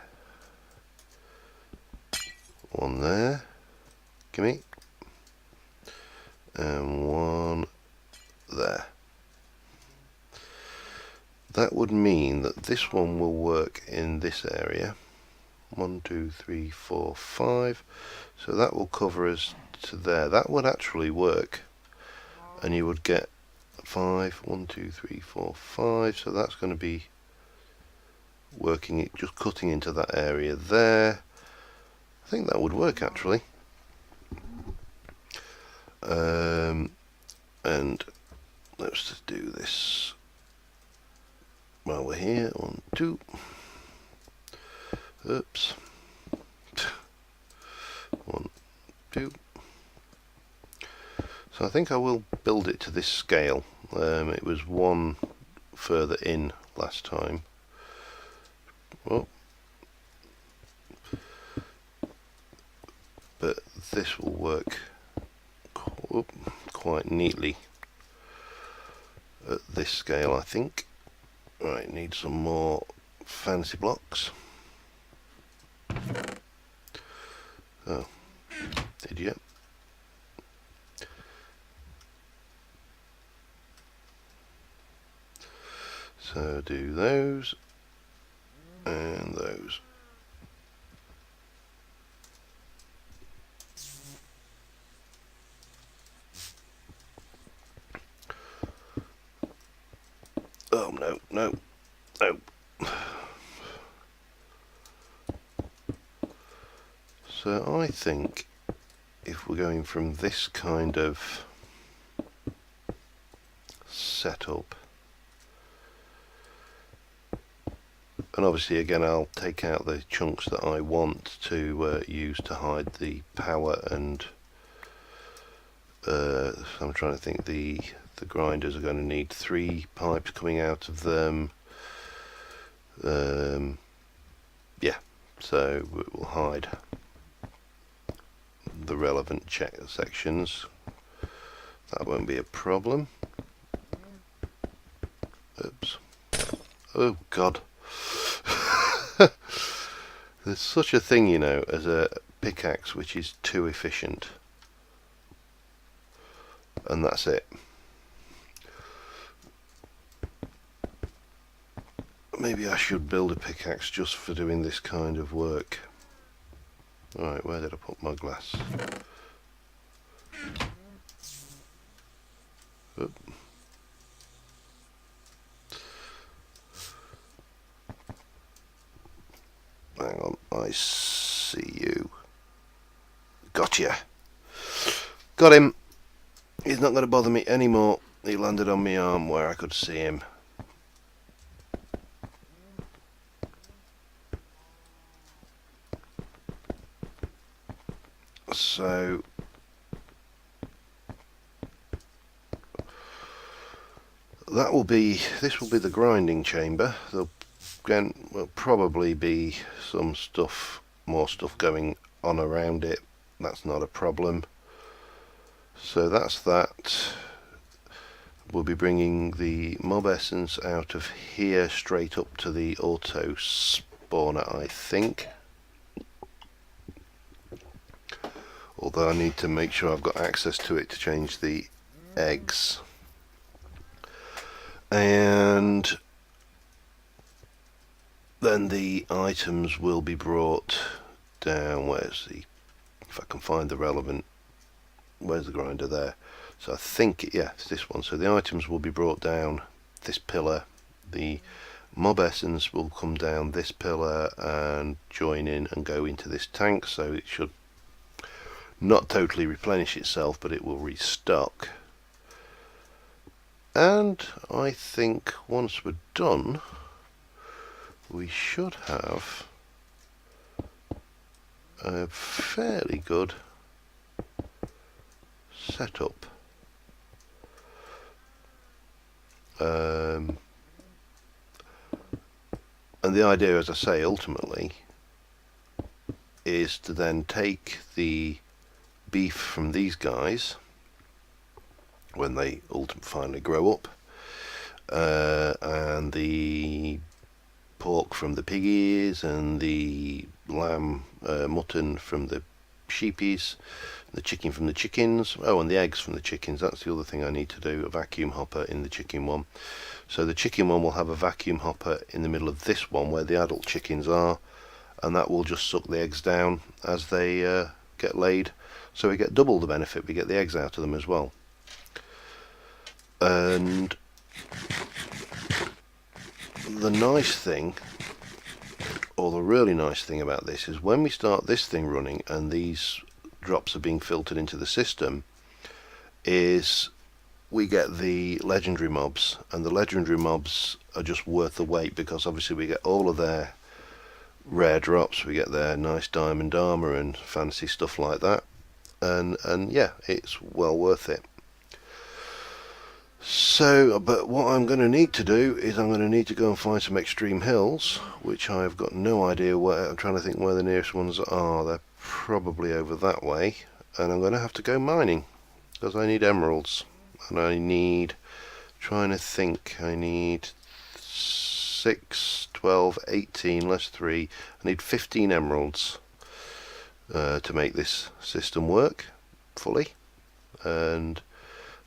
S1: 1 there, gimme, and 1 there. that would mean that this one will work in this area. 1, 2, 3, 4, 5. So that will cover us to there. That would actually work, and you would get 5, 1, 2, 3, 4, 5. So that's going to be working it, just cutting into that area there. I think that would work actually. And let's just do this while we're here. 1, 2. Oops. 1, 2. So I think I will build it to this scale. It was 1 further in last time. Oh. But this will work quite neatly at this scale, I think. Right, need some more fancy blocks. Oh, idiot. So do those and those. Oh no, no, no. So I think if we're going from this kind of setup, and obviously again I'll take out the chunks that I want to use to hide the power, and I'm trying to think, the grinders are going to need 3 pipes coming out of them. Yeah, so we'll hide the relevant sections. That won't be a problem. Oops. Oh God. There's such a thing, you know, as a pickaxe which is too efficient. And that's it. Maybe I should build a pickaxe just for doing this kind of work. Alright, where did I put my glass? Oop. Hang on, I see you. Gotcha! Got him! He's not going to bother me anymore. He landed on my arm where I could see him. So that will be, this will be the grinding chamber. There'll will probably be some stuff, more stuff going on around it. That's not a problem. So that's that. We'll be bringing the mob essence out of here straight up to the auto spawner, I think. Although I need to make sure I've got access to it to change the eggs. And then the items will be brought down. Where's the, if I can find the relevant, where's the grinder there? So I think, yeah, it's this one. So the items will be brought down this pillar. The mob essence will come down this pillar and join in and go into this tank. So it should not totally replenish itself, but it will restock. And I think once we're done, we should have a fairly good setup. And the idea, as I say, ultimately is to then take the beef from these guys when they finally grow up, and the pork from the piggies, and the lamb, mutton from the sheepies, the chicken from the chickens, oh, and the eggs from the chickens. That's the other thing I need to do, a vacuum hopper in the chicken one. So the chicken one will have a vacuum hopper in the middle of this one where the adult chickens are, and that will just suck the eggs down as they get laid. So we get double the benefit, we get the eggs out of them as well. And the nice thing, or the really nice thing about this, is when we start this thing running and these drops are being filtered into the system, is we get the legendary mobs, and the legendary mobs are just worth the wait, because obviously we get all of their rare drops, we get their nice diamond armor and fancy stuff like that, and yeah, it's well worth it. So, but what I'm going to need to do is I'm going to need to go and find some extreme hills, which I've got no idea where. I'm trying to think where the nearest ones are. They're probably over that way, and I'm going to have to go mining because I need emeralds, and I need, trying to think, I need 6, 12, 18 less 3. I need 15 emeralds to make this system work fully, and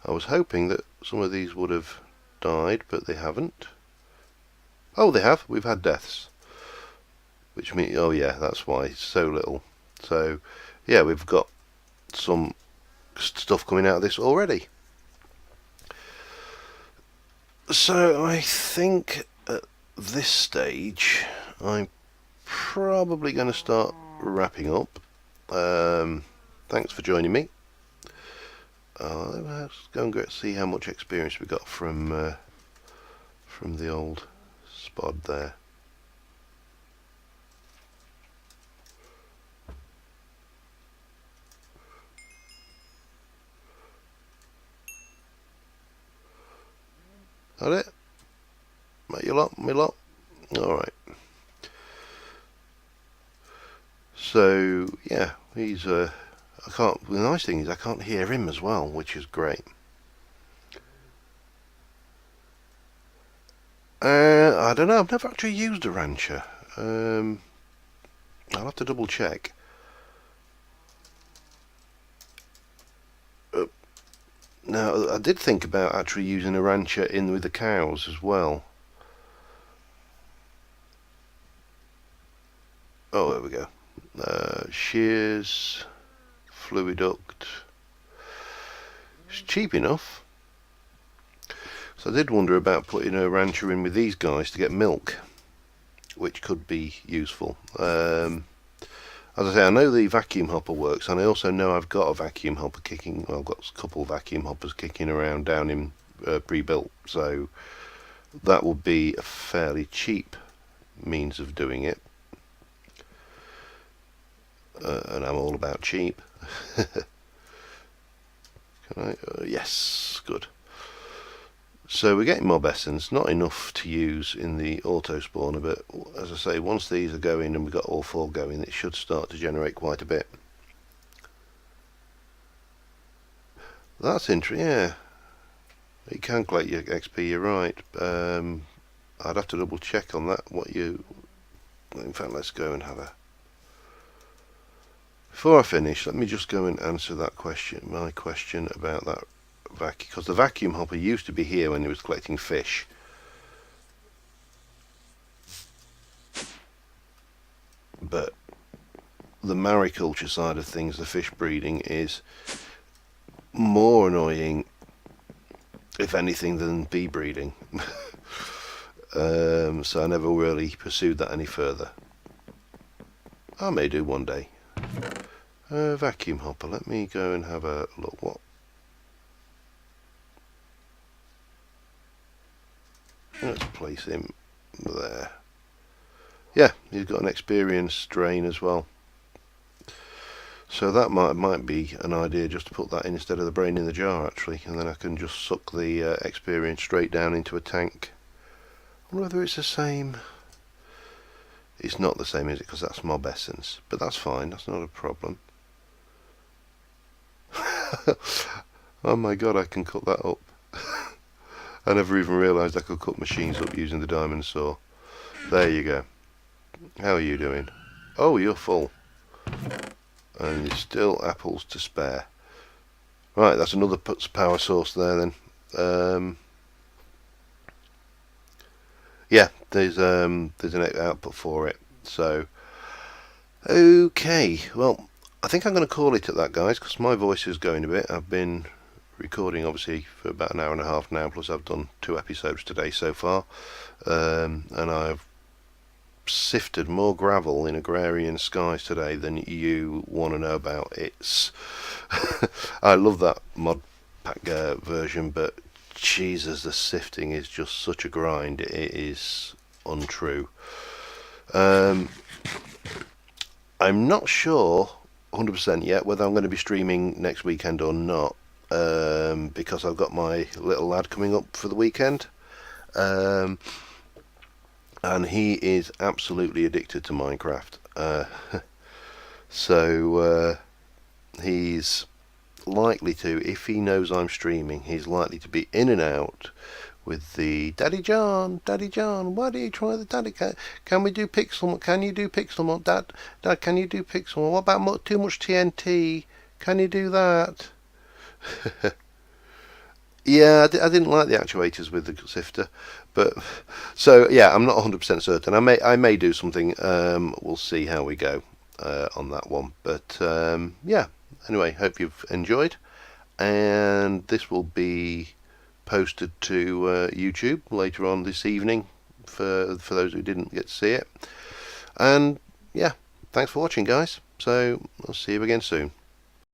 S1: I was hoping that some of these would have died, but they haven't. Oh, they have. We've had deaths. Which means, oh yeah, that's why it's so little. So, yeah, we've got some stuff coming out of this already. So, I think at this stage, I'm probably going to start wrapping up. Thanks for joining me. Let's go and see how much experience we got from the old spod there. That it? Me lot? Alright. So, yeah, he's I can't. The nice thing is I can't hear him as well, which is great. I don't know. I've never actually used a rancher. I'll have to double check. Now, I did think about actually using a rancher in with the cows as well. Oh, there we go. Shears. Fluiduct. It's cheap enough. So I did wonder about putting a rancher in with these guys to get milk, which could be useful. As I say, I know the vacuum hopper works, and I also know I've got a vacuum hopper kicking. Well, I've got a couple of vacuum hoppers kicking around down in pre-built, so that would be a fairly cheap means of doing it. And I'm all about cheap. Can I? Yes, good. So we're getting mob essence, not enough to use in the auto spawner, but as I say, once these are going and we've got all 4 going, it should start to generate quite a bit. That's interesting, yeah. You can collect your XP, you're right. I'd have to double check on that, what you... In fact, let's go and have a... Before I finish, let me just go and answer that question, my question about that vacuum, because the vacuum hopper used to be here when it was collecting fish. But the mariculture side of things, the fish breeding, is more annoying, if anything, than bee breeding. So I never really pursued that any further. I may do one day. Vacuum hopper, let me go and have a look. What? Let's place him there. Yeah, he's got an experienced drain as well. So that might be an idea, just to put that in instead of the brain in the jar, actually, and then I can just suck the experience straight down into a tank. I wonder whether it's the same. It's not the same, is it? Because that's mob essence, but that's fine. That's not a problem. Oh my god, I can cut that up. I never even realised I could cut machines up using the diamond saw. There you go. How are you doing? Oh, you're full. and there's still apples to spare. Right, that's another power source there then. Yeah, there's an output for it. So, okay, well, I think I'm going to call it at that, guys, because my voice is going a bit. I've been recording, obviously, for about an hour and a half now, plus I've done 2 episodes today so far, and I've sifted more gravel in Agrarian Skies today than you want to know about. It's I love that mod pack version, but Jesus, the sifting is just such a grind. It is untrue. I'm not sure 100% yet whether I'm going to be streaming next weekend or not, because I've got my little lad coming up for the weekend, and he is absolutely addicted to Minecraft. So he's likely to, if he knows I'm streaming, he's likely to be in and out with the Daddy John, why do you try the Daddy? Can we do Pixel? Can you do Pixel? Dad, can you do Pixel? What about too much TNT? Can you do that? Yeah, I didn't like the actuators with the sifter, but so yeah, I'm not 100% certain. I may do something. We'll see how we go on that one. But yeah. Anyway, hope you've enjoyed, and this will be posted to YouTube later on this evening for those who didn't get to see it. And yeah, thanks for watching, guys. So I'll see you again soon.